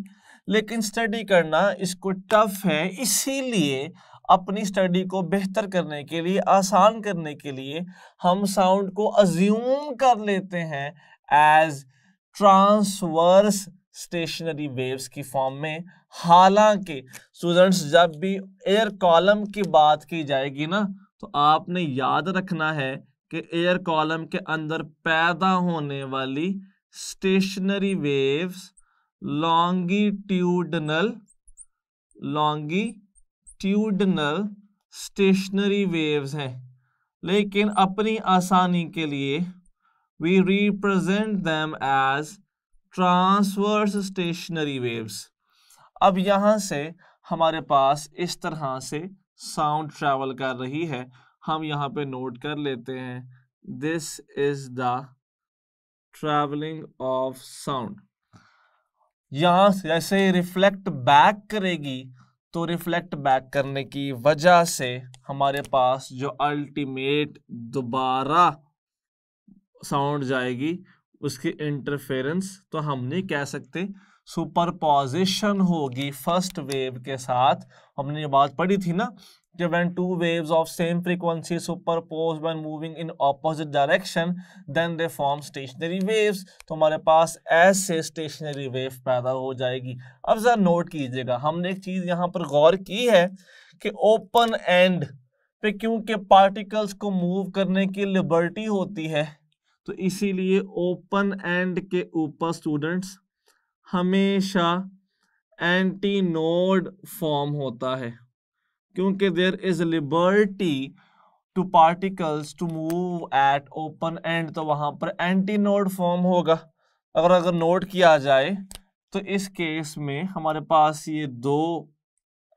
लेकिन स्टडी करना इसको टफ है। इसीलिए अपनी स्टडी को बेहतर करने के लिए, आसान करने के लिए हम साउंड को अज्यूम कर लेते हैं एज ट्रांसवर्स स्टेशनरी वेव्स की फॉर्म में। हालांकि स्टूडेंट्स, जब भी एयर कॉलम की बात की जाएगी ना, तो आपने याद रखना है कि एयर कॉलम के अंदर पैदा होने वाली stationary waves longitudinal stationary waves हैं। लेकिन अपनी आसानी के लिए we represent them as transverse stationary waves. अब यहां से हमारे पास इस तरह से साउंड ट्रैवल कर रही है। हम यहाँ पे नोट कर लेते हैं, this is the travelling of sound. यहां से जैसे रिफ्लेक्ट बैक करेगी, तो रिफ्लेक्ट बैक करने की वजह से हमारे पास जो अल्टीमेट दोबारा साउंड जाएगी उसकी इंटरफेरेंस तो हम नहीं कह सकते, सुपरपोजिशन होगी फर्स्ट वेव के साथ। हमने ये बात पढ़ी थी ना कि when two waves of same frequency superpose when moving in opposite direction then they form stationary waves। तो हमारे पास ऐसे स्टेशनरी वेव पैदा हो जाएगी। अब जरा नोट कीजिएगा, हमने एक चीज यहाँ पर गौर की है कि ओपन एंड पे क्योंकि पार्टिकल्स को मूव करने की लिबर्टी होती है, तो इसीलिए ओपन एंड के ऊपर स्टूडेंट्स हमेशा एंटी नोड फॉर्म होता है, क्योंकि there is liberty to particles to move at open end, तो वहां पर एंटी नोड फॉर्म होगा। अगर नोट किया जाए तो इस केस में हमारे पास ये दो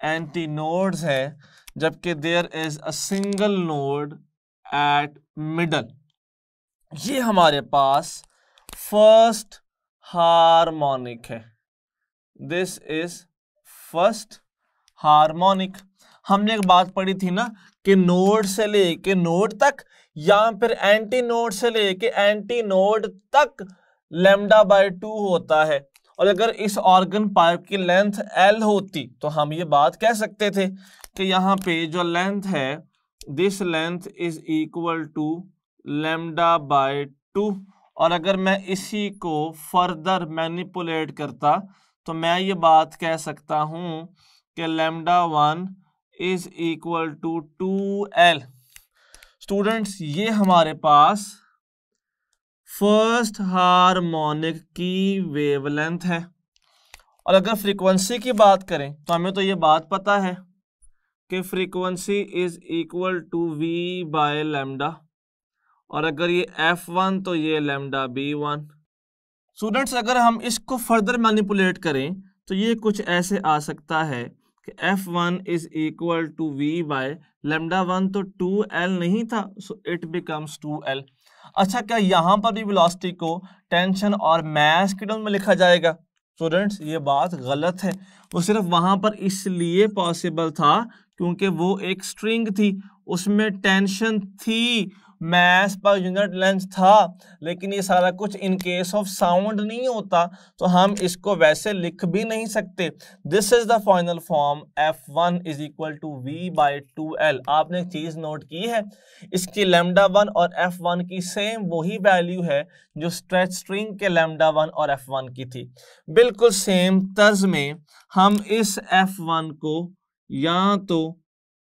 एंटी नोड्स है, जबकि there is a single node at middle. ये हमारे पास फर्स्ट हार्मोनिक है, दिस इज फर्स्ट हार्मोनिक। हमने एक बात पढ़ी थी ना कि नोड से लेके नोड तक या फिर एंटी नोड से लेके एंटी नोड तक λ/2 होता है। और अगर इस ऑर्गन पाइप की लेंथ L होती तो हम ये बात कह सकते थे कि यहाँ पे जो लेंथ है this length is equal to λ/2। और अगर मैं इसी को फर्दर मैनिपुलेट करता तो मैं ये बात कह सकता हूं कि λ1 is equal to 2L। Students, ये हमारे पास फर्स्ट हार्मोनिक की वेवलेंथ है। और अगर फ्रीक्वेंसी की बात करें तो हमें तो ये बात पता है कि frequency is equal to v/λ। और अगर ये f1 तो ये λ/b1। स्टूडेंट्स, अगर हम इसको फर्दर मैनिपुलेट करें तो ये कुछ ऐसे आ सकता है कि f1 is equal to v/λ1 तो 2L नहीं था, सो इट बिकम्स 2L। अच्छा, क्या यहाँ पर भी वेलोसिटी को टेंशन और मास के टर्म में लिखा जाएगा? स्टूडेंट्स, ये बात गलत है। वो सिर्फ वहां पर इसलिए पॉसिबल था क्योंकि वो एक स्ट्रिंग थी, उसमें टेंशन थी, मास पर यूनिट लेंथ था, लेकिन ये सारा कुछ इन केस ऑफ साउंड नहीं होता, तो हम इसको वैसे लिख भी नहीं सकते। This is the final form f1 is equal to v/2L। आपने एक चीज नोट की है, इसकी λ1 और f1 की सेम वही वैल्यू है जो स्ट्रेच स्ट्रिंग के λ1 और f1 की थी। बिल्कुल सेम तर्ज में हम इस f1 को या तो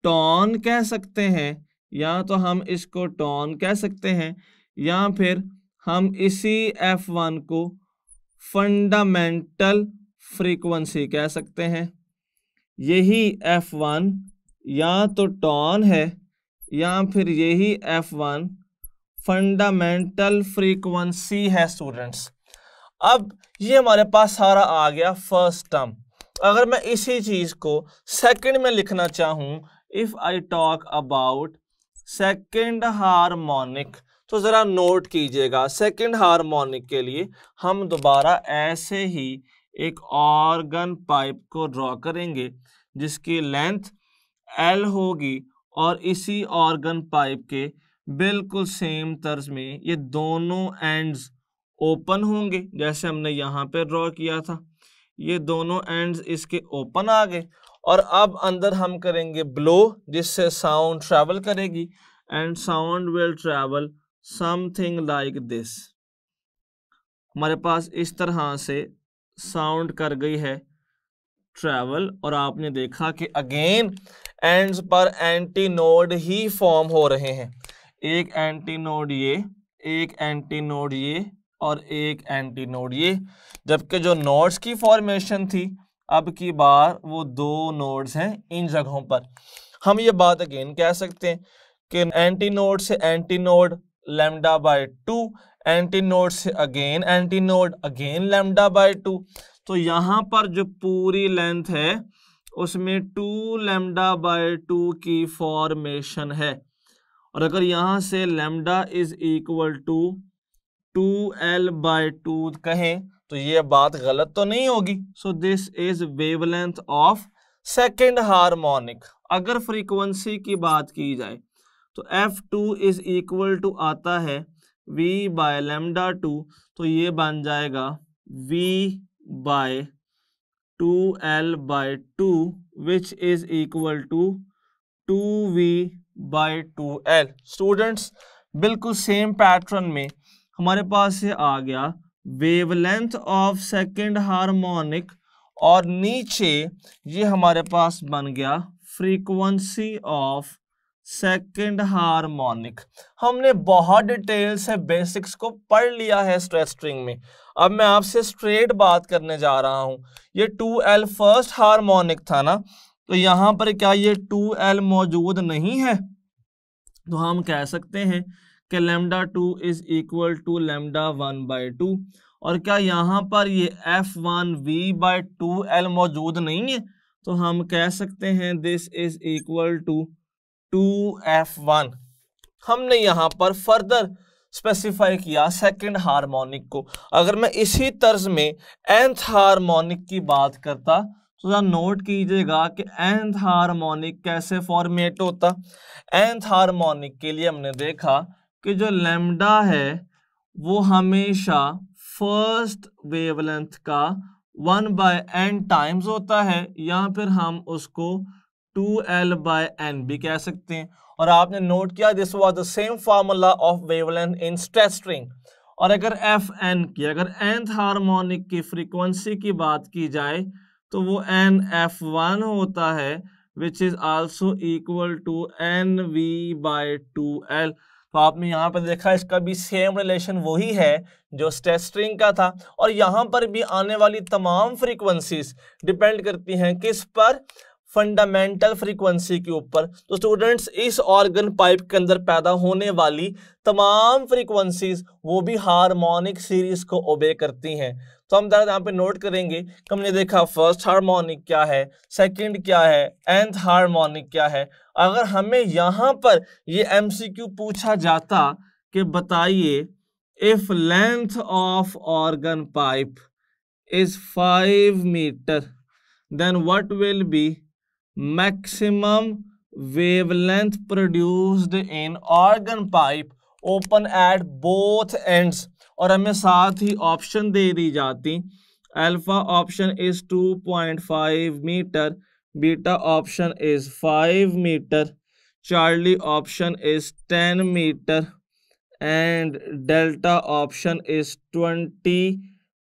टॉन कह सकते हैं, या तो हम इसको टॉन कह सकते हैं, या फिर हम इसी f1 को फंडामेंटल फ्रीक्वेंसी कह सकते हैं। यही f1 या तो टॉन है या फिर यही f1 फंडामेंटल फ्रीक्वेंसी है। स्टूडेंट्स, अब ये हमारे पास सारा आ गया फर्स्ट टर्म। अगर मैं इसी चीज को सेकंड में लिखना चाहूं, if I talk about second harmonic, तो जरा नोट कीजिएगा, सेकंड हार्मोनिक के लिए हम दोबारा ऐसे ही एक ऑर्गन पाइप को ड्रॉ करेंगे जिसकी लेंथ L होगी, और इसी ऑर्गन पाइप के बिल्कुल सेम तर्ज में ये दोनों एंड्स ओपन होंगे, जैसे हमने यहाँ पे ड्रॉ किया था। ये दोनों एंड्स इसके ओपन आ गए, और अब अंदर हम करेंगे ब्लो, जिससे साउंड ट्रैवल करेगी, and sound will travel something like this. हमारे पास इस तरह से साउंड कर गई है ट्रैवल, और आपने देखा कि अगेन एंड्स पर एंटी नोड ही फॉर्म हो रहे हैं। एक एंटी नोड ये, एक एंटी नोड ये, और एक एंटी नोड ये, जबकि जो नोड्स की फॉर्मेशन थी अब की बार वो दो नोड्स हैं इन जगहों पर। हम ये बात अगेन कह सकते हैं कि एंटी नोड से एंटी नोड λ/2, एंटी नोड से अगेन एंटी नोड अगेन λ/2। तो यहाँ पर जो पूरी लेंथ है उसमें 2λ/2 की फॉर्मेशन है। और अगर यहाँ से λ इज इक्वल टू 2L/2 कहें तो ये बात गलत तो नहीं होगी। So this is wavelength of second harmonic. अगर फ्रीक्वेंसी की बात की जाए तो f2 इज इक्वल टू आता है v/λ2, तो ये बन जाएगा v/2L/2 which is equal to 2v/2L। Students, बिल्कुल सेम पैटर्न में हमारे पास ये आ गया वेवलेंथ ऑफ सेकंड हार्मोनिक, और नीचे ये हमारे पास बन गया फ्रीक्वेंसी ऑफ सेकंड हार्मोनिक। हमने बहुत डिटेल से बेसिक्स को पढ़ लिया है स्ट्रेच स्ट्रिंग में। अब मैं आपसे स्ट्रेट बात करने जा रहा हूं। ये 2L फर्स्ट हार्मोनिक था ना, तो यहां पर क्या ये 2L मौजूद नहीं है? तो हम कह सकते हैं कि λ2 इज इक्वल टू λ1/2। और क्या यहाँ पर ये f1 v/2L मौजूद नहीं है? तो हम कह सकते हैं this is equal to 2f1। हमने यहाँ पर फर्दर स्पेसिफाई किया सेकंड हार्मोनिक को। अगर मैं इसी तर्ज में nth हार्मोनिक की बात करता तो जरा नोट कीजिएगा कि nth हार्मोनिक कैसे फॉर्मेट होता। nth हार्मोनिक के लिए हमने देखा कि जो लैम्डा है वो हमेशा फर्स्ट वेवलेंथ का 1/n टाइम्स होता है, या फिर हम उसको 2L/n भी कह सकते हैं। और आपने नोट किया this was the same formula of wavelength in stretch string. और अगर Fn की, अगर nth हार्मोनिक की फ्रीक्वेंसी की बात की जाए तो वो NF1 होता है, which is also equal to NV/2L। तो आपने यहाँ पर देखा इसका भी सेम रिलेशन वही है जो स्ट्रेच स्ट्रिंग का था। और यहाँ पर भी आने वाली तमाम फ्रीक्वेंसीज डिपेंड करती हैं किस पर, फंडामेंटल फ्रीक्वेंसी के ऊपर। तो स्टूडेंट्स इस ऑर्गन पाइप के अंदर पैदा होने वाली तमाम फ्रीक्वेंसीज वो भी हार्मोनिक सीरीज को ओबे करती हैं। तो हम यहाँ पे नोट करेंगे कि हमने देखा फर्स्ट हार्मोनिक क्या है, सेकंड क्या है, nth हार्मोनिक क्या है। अगर हमें यहाँ पर ये MCQ पूछा जाता कि बताइए if length of organ pipe is 5 metre then what will be maximum wavelength produced in organ pipe open at both ends। और हमें साथ ही ऑप्शन दे दी जाती, alpha option is 2.5 metre, beta option is 5 metre, Charlie option is 10 metre and delta option is 20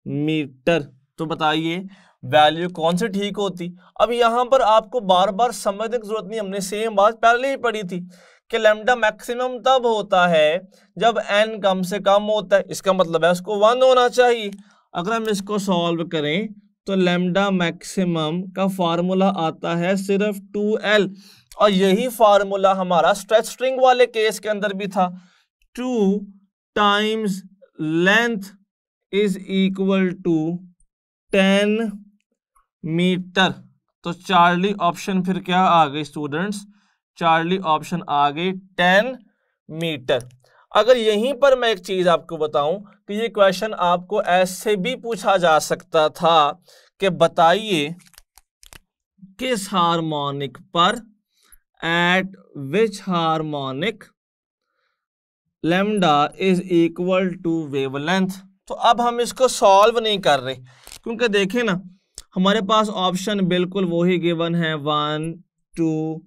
metre. तो बताइए value कौन सी ठीक होती। अब यहाँ पर आपको बार बार समझने की जरूरत नहीं, हमने सेम बात पहले ही पढ़ी थी कि लैम्डा मैक्सिमम तब होता है जब n कम से कम होता है, इसका मतलब है उसको 1 होना चाहिए। अगर हम इसको सॉल्व करें तो लैम्डा मैक्सिमम का फार्मूला आता है सिर्फ 2L, और यही फार्मूला हमारा स्ट्रेच स्ट्रिंग वाले केस के अंदर भी था। 2 times length is equal to 10 metre. तो चार्ली ऑप्शन फिर क्या आ गई स्टूडेंट्स, चार्ली ऑप्शन आ गई 10 मीटर। अगर यहीं पर मैं एक चीज आपको बताऊं कि ये क्वेश्चन आपको ऐसे भी पूछा जा सकता था कि बताइए किस हार्मोनिक पर, at which harmonic lambda is equal to wavelength. तो अब हम इसको सॉल्व नहीं कर रहे क्योंकि देखें ना हमारे पास ऑप्शन बिल्कुल वही गिवन है 1, 2,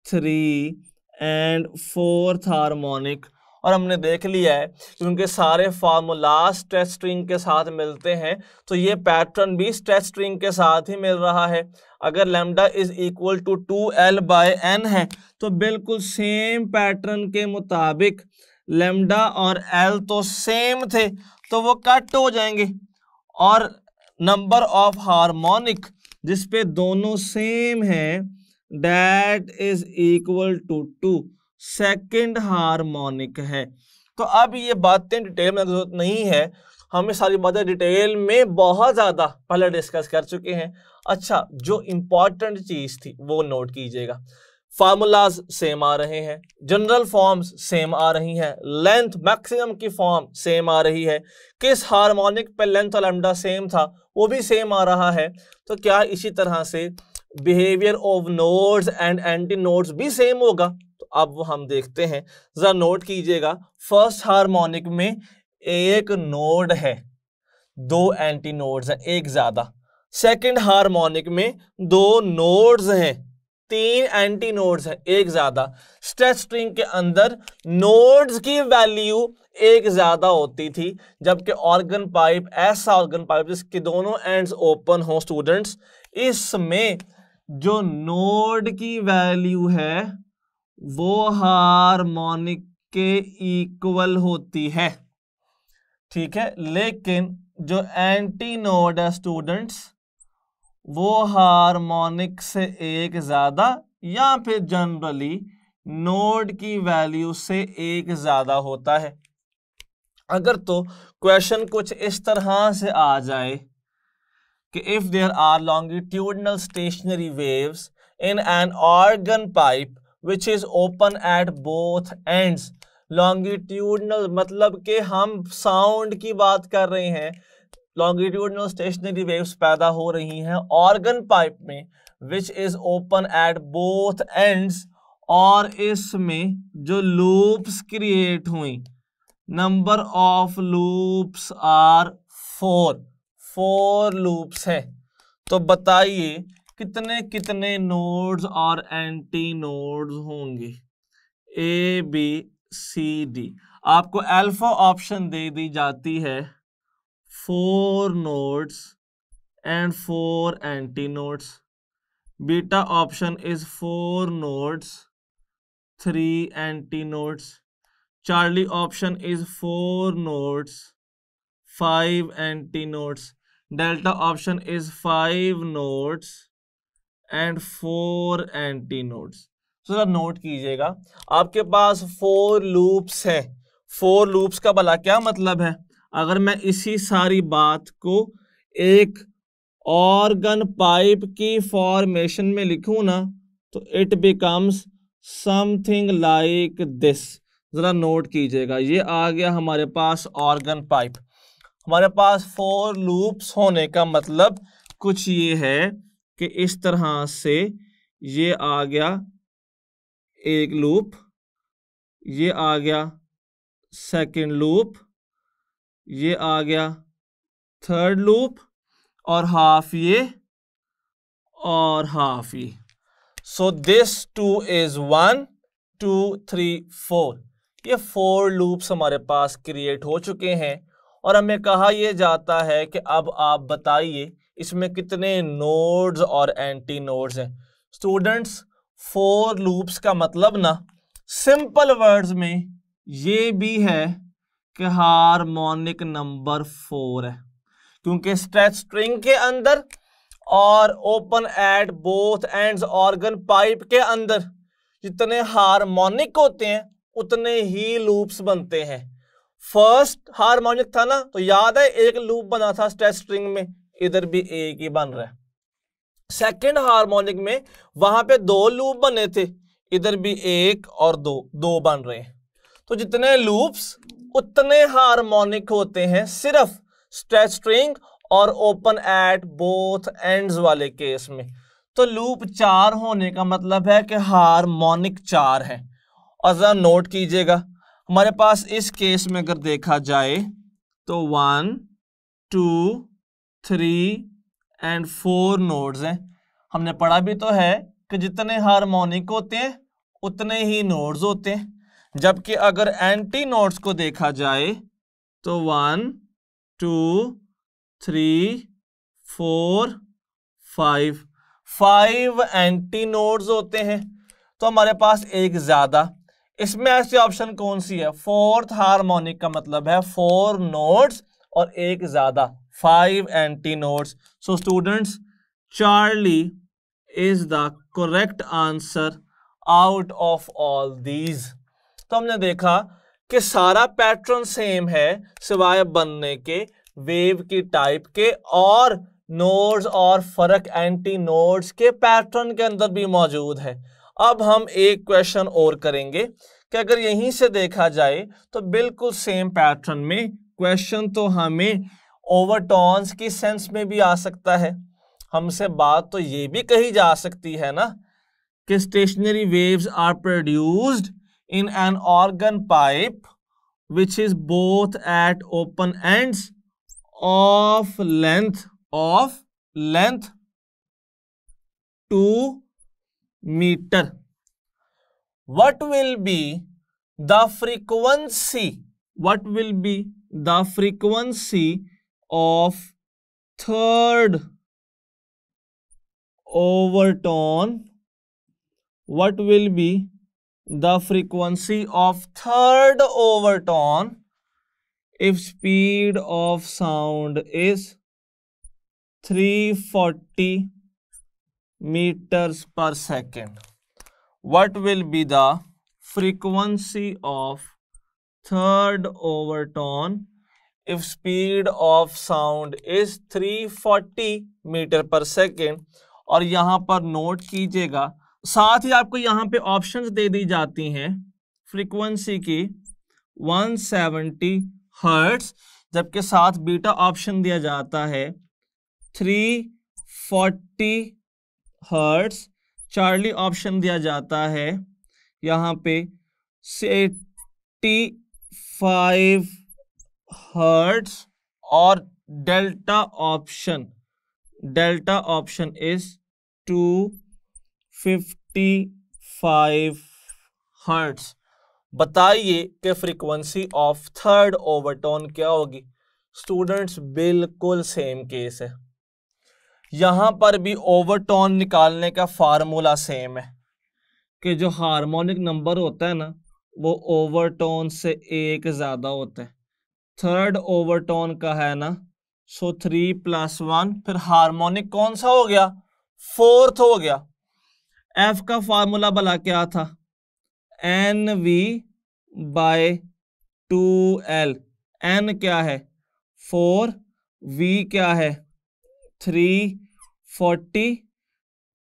3 एंड 4th हार्मोनिक। और हमने देख लिया है क्योंकि सारे फार्मूला स्ट्रेच स्ट्रिंग के साथ मिलते हैं, तो ये पैटर्न भी स्ट्रेच स्ट्रिंग के साथ ही मिल रहा है। अगर lambda is equal to 2L/n है तो बिल्कुल सेम पैटर्न के मुताबिक लैम्डा और L तो सेम थे तो वो कट हो जाएंगे, और नंबर ऑफ हार्मोनिक जिसपे दोनों सेम है that is equal to 2 second harmonic है। तो अब ये बातें डिटेल में जरूरत नहीं है, हमें सारी बातें डिटेल में बहुत ज्यादा पहले डिस्कस कर चुके हैं। अच्छा, जो इंपॉर्टेंट चीज थी वो नोट कीजिएगा, फार्मूलाज सेम आ रहे हैं, जनरल फॉर्म्स सेम आ रही हैं, लेंथ मैक्सिमम की फॉर्म सेम आ रही है, किस हार्मोनिक पे लेंथ और लैम्डा सेम था वो भी सेम आ रहा है। तो क्या इसी तरह से behaviour of nodes and anti nodes भी सेम होगा? तो अब वो हम देखते हैं, जरा नोट कीजिएगा। फर्स्ट हार्मोनिक में एक नोड है, 2 एंटी नोड्स हैं, एक ज्यादा। सेकंड हार्मोनिक में 2 नोड्स हैं, 3 एंटी नोड्स हैं, एक ज्यादा। स्ट्रेच स्ट्रिंग के अंदर नोड्स की वैल्यू एक ज्यादा होती थी, जबकि ऑर्गन पाइप ऐसा ऑर्गन पाइप जिसके दोनों एंड्स ओपन हो स्टूडेंट्स, इसमें जो नोड की वैल्यू है वो हार्मोनिक के इक्वल होती है, ठीक है। लेकिन जो एंटी नोड है स्टूडेंट्स वो हार्मोनिक से एक ज्यादा या फिर जनरली नोड की वैल्यू से एक ज्यादा होता है। अगर तो क्वेश्चन कुछ इस तरह से आ जाए कि if there are longitudinal stationary waves in an organ pipe which is open at both ends. Longitudinal मतलब कि हम साउंड की बात कर रहे हैं, लॉन्गिट्यूडनल स्टेशनरी वेव्स पैदा हो रही हैं ऑर्गन पाइप में which is open at both ends, और इसमें जो लूप्स क्रिएट हुई, number of loops are 4 loops है। तो बताइए कितने कितने नोड्स और एंटी नोड्स होंगे? A B C D. आपको अल्फा ऑप्शन दे दी जाती है 4 nodes and 4 anti nodes. Beta option is 4 nodes 3 anti nodes. Charlie option is 4 nodes 5 anti nodes. Delta option is 5 nodes and 4 anti nodes. तो note कीजिएगा, आपके पास 4 loops हैं। 4 loops का भला क्या मतलब है? अगर मैं इसी सारी बात को एक ऑर्गन पाइप की फॉर्मेशन में लिखूं ना, तो it becomes something like this. जरा नोट कीजिएगा, ये आ गया हमारे पास ऑर्गन पाइप। हमारे पास 4 लूप्स होने का मतलब कुछ ये है कि इस तरह से ये आ गया एक लूप, ये आ गया सेकंड लूप, ये आ गया थर्ड लूप, और हाफ ये और हाफ ये। So this 2 is 1 2 3 4। ये 4 लूप्स हमारे पास क्रिएट हो चुके हैं और हमें कहा यह जाता है कि अब आप बताइए इसमें कितने नोड्स और एंटी नोड्स हैं। स्टूडेंट्स 4 लूप्स का मतलब ना सिंपल वर्ड्स में ये भी है कि हार्मोनिक नंबर 4 है, क्योंकि स्ट्रेच स्ट्रिंग के अंदर और open at both ends organ pipe के अंदर जितने हार्मोनिक होते हैं उतने ही लूप्स बनते हैं। फर्स्ट हार्मोनिक था ना, तो याद है एक लूप बना था स्ट्रेच स्ट्रिंग में, इधर भी एक ही बन रहा है। सेकंड हार्मोनिक में वहां पे 2 लूप बने थे, इधर भी 1 और 2 बन रहे हैं। तो जितने लूप्स उतने हार्मोनिक होते हैं सिर्फ स्ट्रेच स्ट्रिंग और ओपन एट बोथ एंड्स वाले केस में। तो लूप 4 होने का मतलब है कि हार्मोनिक 4 है। और जरा नोट कीजिएगा, हमारे पास इस केस में अगर देखा जाए तो 1 2 3 एंड 4 नोड्स हैं। हमने पढ़ा भी तो है कि जितने हार्मोनिक होते हैं उतने ही नोड्स होते हैं, जबकि अगर एंटी नोड्स को देखा जाए तो 1 2 3 4 5 एंटी नोड्स होते हैं। तो हमारे पास एक ज्यादा, इसमें ऐसी ऑप्शन कौन सी है? 4th हार्मोनिक का मतलब है 4 नोड्स और एक ज्यादा 5 anti nodes. So students Charlie is the correct answer out of all these. तो हमने देखा कि सारा पैटर्न सेम है सिवाय बनने के, वेव की टाइप के, और नोड्स और फर्क एंटी नोड्स के पैटर्न के अंदर भी मौजूद है। अब हम एक क्वेश्चन और करेंगे कि अगर यहीं से देखा जाए तो बिल्कुल सेम पैटर्न में क्वेश्चन तो हमें ओवरटोन्स की सेंस में भी आ सकता है। हमसे बात तो ये भी कही जा सकती है ना कि stationary waves are produced in an organ pipe which is both at open ends of length 2 meter. What will be the frequency? What will be the frequency of third overtone? What will be the frequency of third overtone if speed of sound is 340 meters per second? What will be the frequency of third overtone if speed of sound is 340 meter per second? और यहां पर note कीजिएगा, साथ ही आपको यहां पे options दे दी जाती हैं फ्रीक्वेंसी की 170 हर्ट्ज, जबकि साथ बीटा ऑप्शन दिया जाता है 340 हर्ट्स, चार्ली ऑप्शन दिया जाता है यहाँ पे 85 हर्ट्ज और डेल्टा ऑप्शन इज 255 हर्ट्ज। बताइए कि फ्रीक्वेंसी ऑफ थर्ड ओवरटोन क्या होगी। स्टूडेंट्स बिल्कुल सेम केस है, यहां पर भी ओवरटोन निकालने का फार्मूला सेम है कि जो हार्मोनिक नंबर होता है ना वो ओवरटोन से एक ज्यादा होता है। थर्ड ओवरटोन का है ना, सो 3 + 1, फिर हार्मोनिक कौन सा हो गया, फोर्थ हो गया। एफ का फार्मूला भला क्या था, NV/2L। N क्या है 4, V क्या है 340,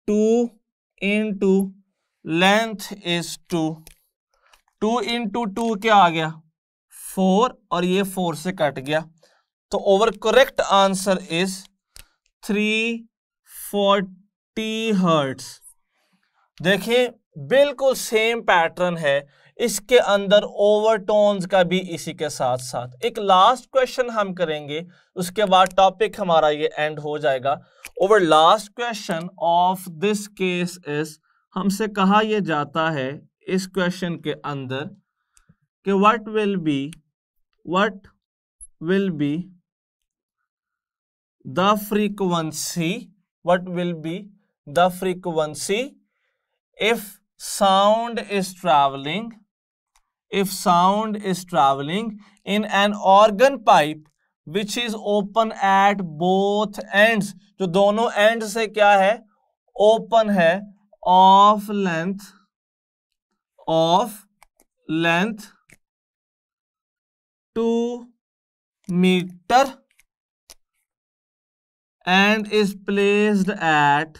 2 इंटू लेंथ इज 2, 2 इंटू 2 क्या आ गया 4, और ये 4 से कट गया, तो over correct answer is 340 hertz. देखिए बिल्कुल सेम पैटर्न है, इसके अंदर ओवरटोन्स का भी इसी के साथ साथ। एक लास्ट क्वेश्चन हम करेंगे, उसके बाद टॉपिक हमारा ये एंड हो जाएगा। Over last question of this case is, हमसे कहा यह जाता है इस क्वेश्चन के अंदर कि what will be the frequency if sound is traveling in an organ pipe which is open at both ends, जो दोनों एंड से क्या है ओपन है, of length 2 meter and is placed at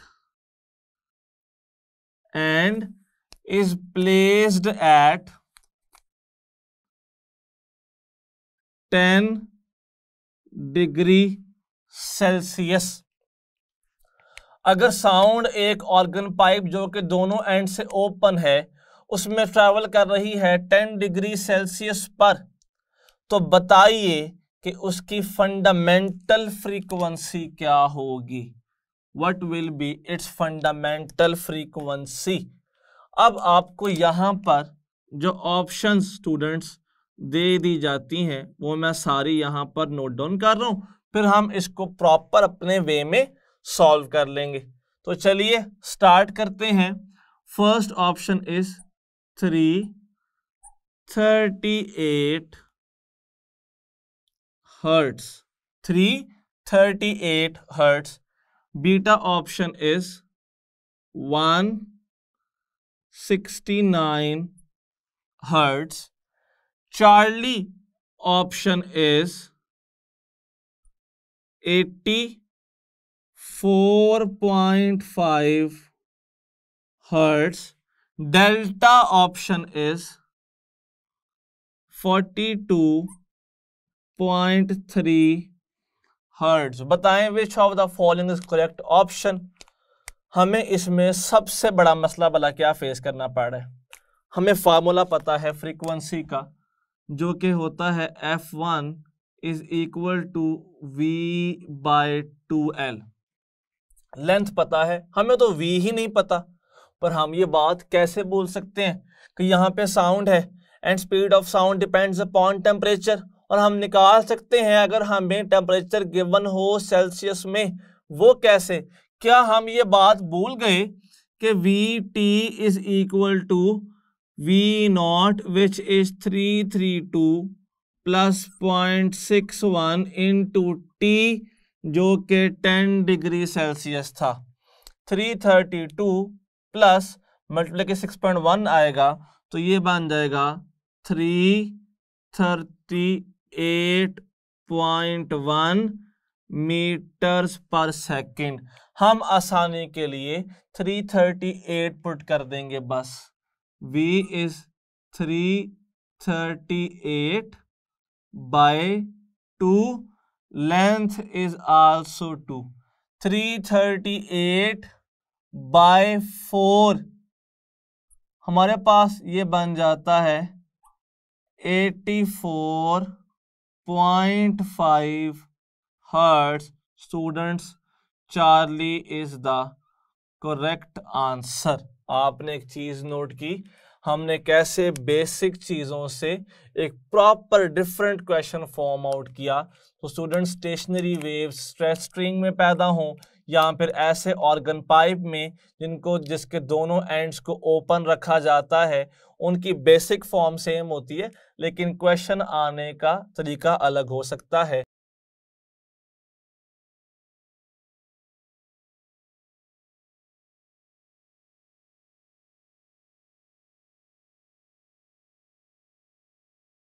10 degree Celsius. अगर साउंड एक organ pipe जो कि दोनों एंड से ओपन है उसमें ट्रैवल कर रही है 10 डिग्री सेल्सियस पर, तो बताइए कि उसकी फंडामेंटल फ्रीक्वेंसी क्या होगी। What will be its fundamental frequency? अब आपको यहां पर जो ऑप्शंस स्टूडेंट्स दे दी जाती हैं वो मैं सारी यहां पर नोट डाउन कर रहा हूं, फिर हम इसको प्रॉपर अपने वे में सॉल्व कर लेंगे। तो चलिए स्टार्ट करते हैं। First option is 338 hertz, 338 hertz. Beta option is 169 hertz. Charlie option is 84.5 hertz. Delta option is 42.3 hertz. बताएं which of the following is correct option. हमें इसमें सबसे बड़ा मसला भला क्या फेस करना पड़ रहा है, हमें फार्मूला पता है फ्रीक्वेंसी का जो कि होता है F1 is equal to V/2L। Length पता है, हमें तो V ही नहीं पता, पर हम ये बात कैसे बोल सकते हैं कि यहाँ पे साउंड है and speed of sound depends upon temperature, और हम निकाल सकते हैं अगर हमें टेम्परेचर गिवन हो सेल्सियस में। वो कैसे, क्या हम ये बात भूल गए कि VT is equal to V0 which is 332 plus 0.61 into T जो कि 10 डिग्री सेल्सियस था। 332 प्लस मल्टीप्लाई के 6.1 आएगा तो ये बन जाएगा 338.1 मीटर्स पर सेकंड। हम आसानी के लिए 338 पुट कर देंगे बस। V is 338 by 2, length is also 2, 338/4 हमारे पास ये बन जाता है 84.5 hertz. Students, Charlie is the correct answer. आपने एक चीज नोट की, हमने कैसे बेसिक चीजों से एक proper different question form out किया। तो students, stationery waves stress string में पैदा हों या फिर ऐसे ऑर्गन पाइप में जिसके दोनों एंड्स को ओपन रखा जाता है, उनकी बेसिक फॉर्म सेम होती है, लेकिन क्वेश्चन आने का तरीका अलग हो सकता है।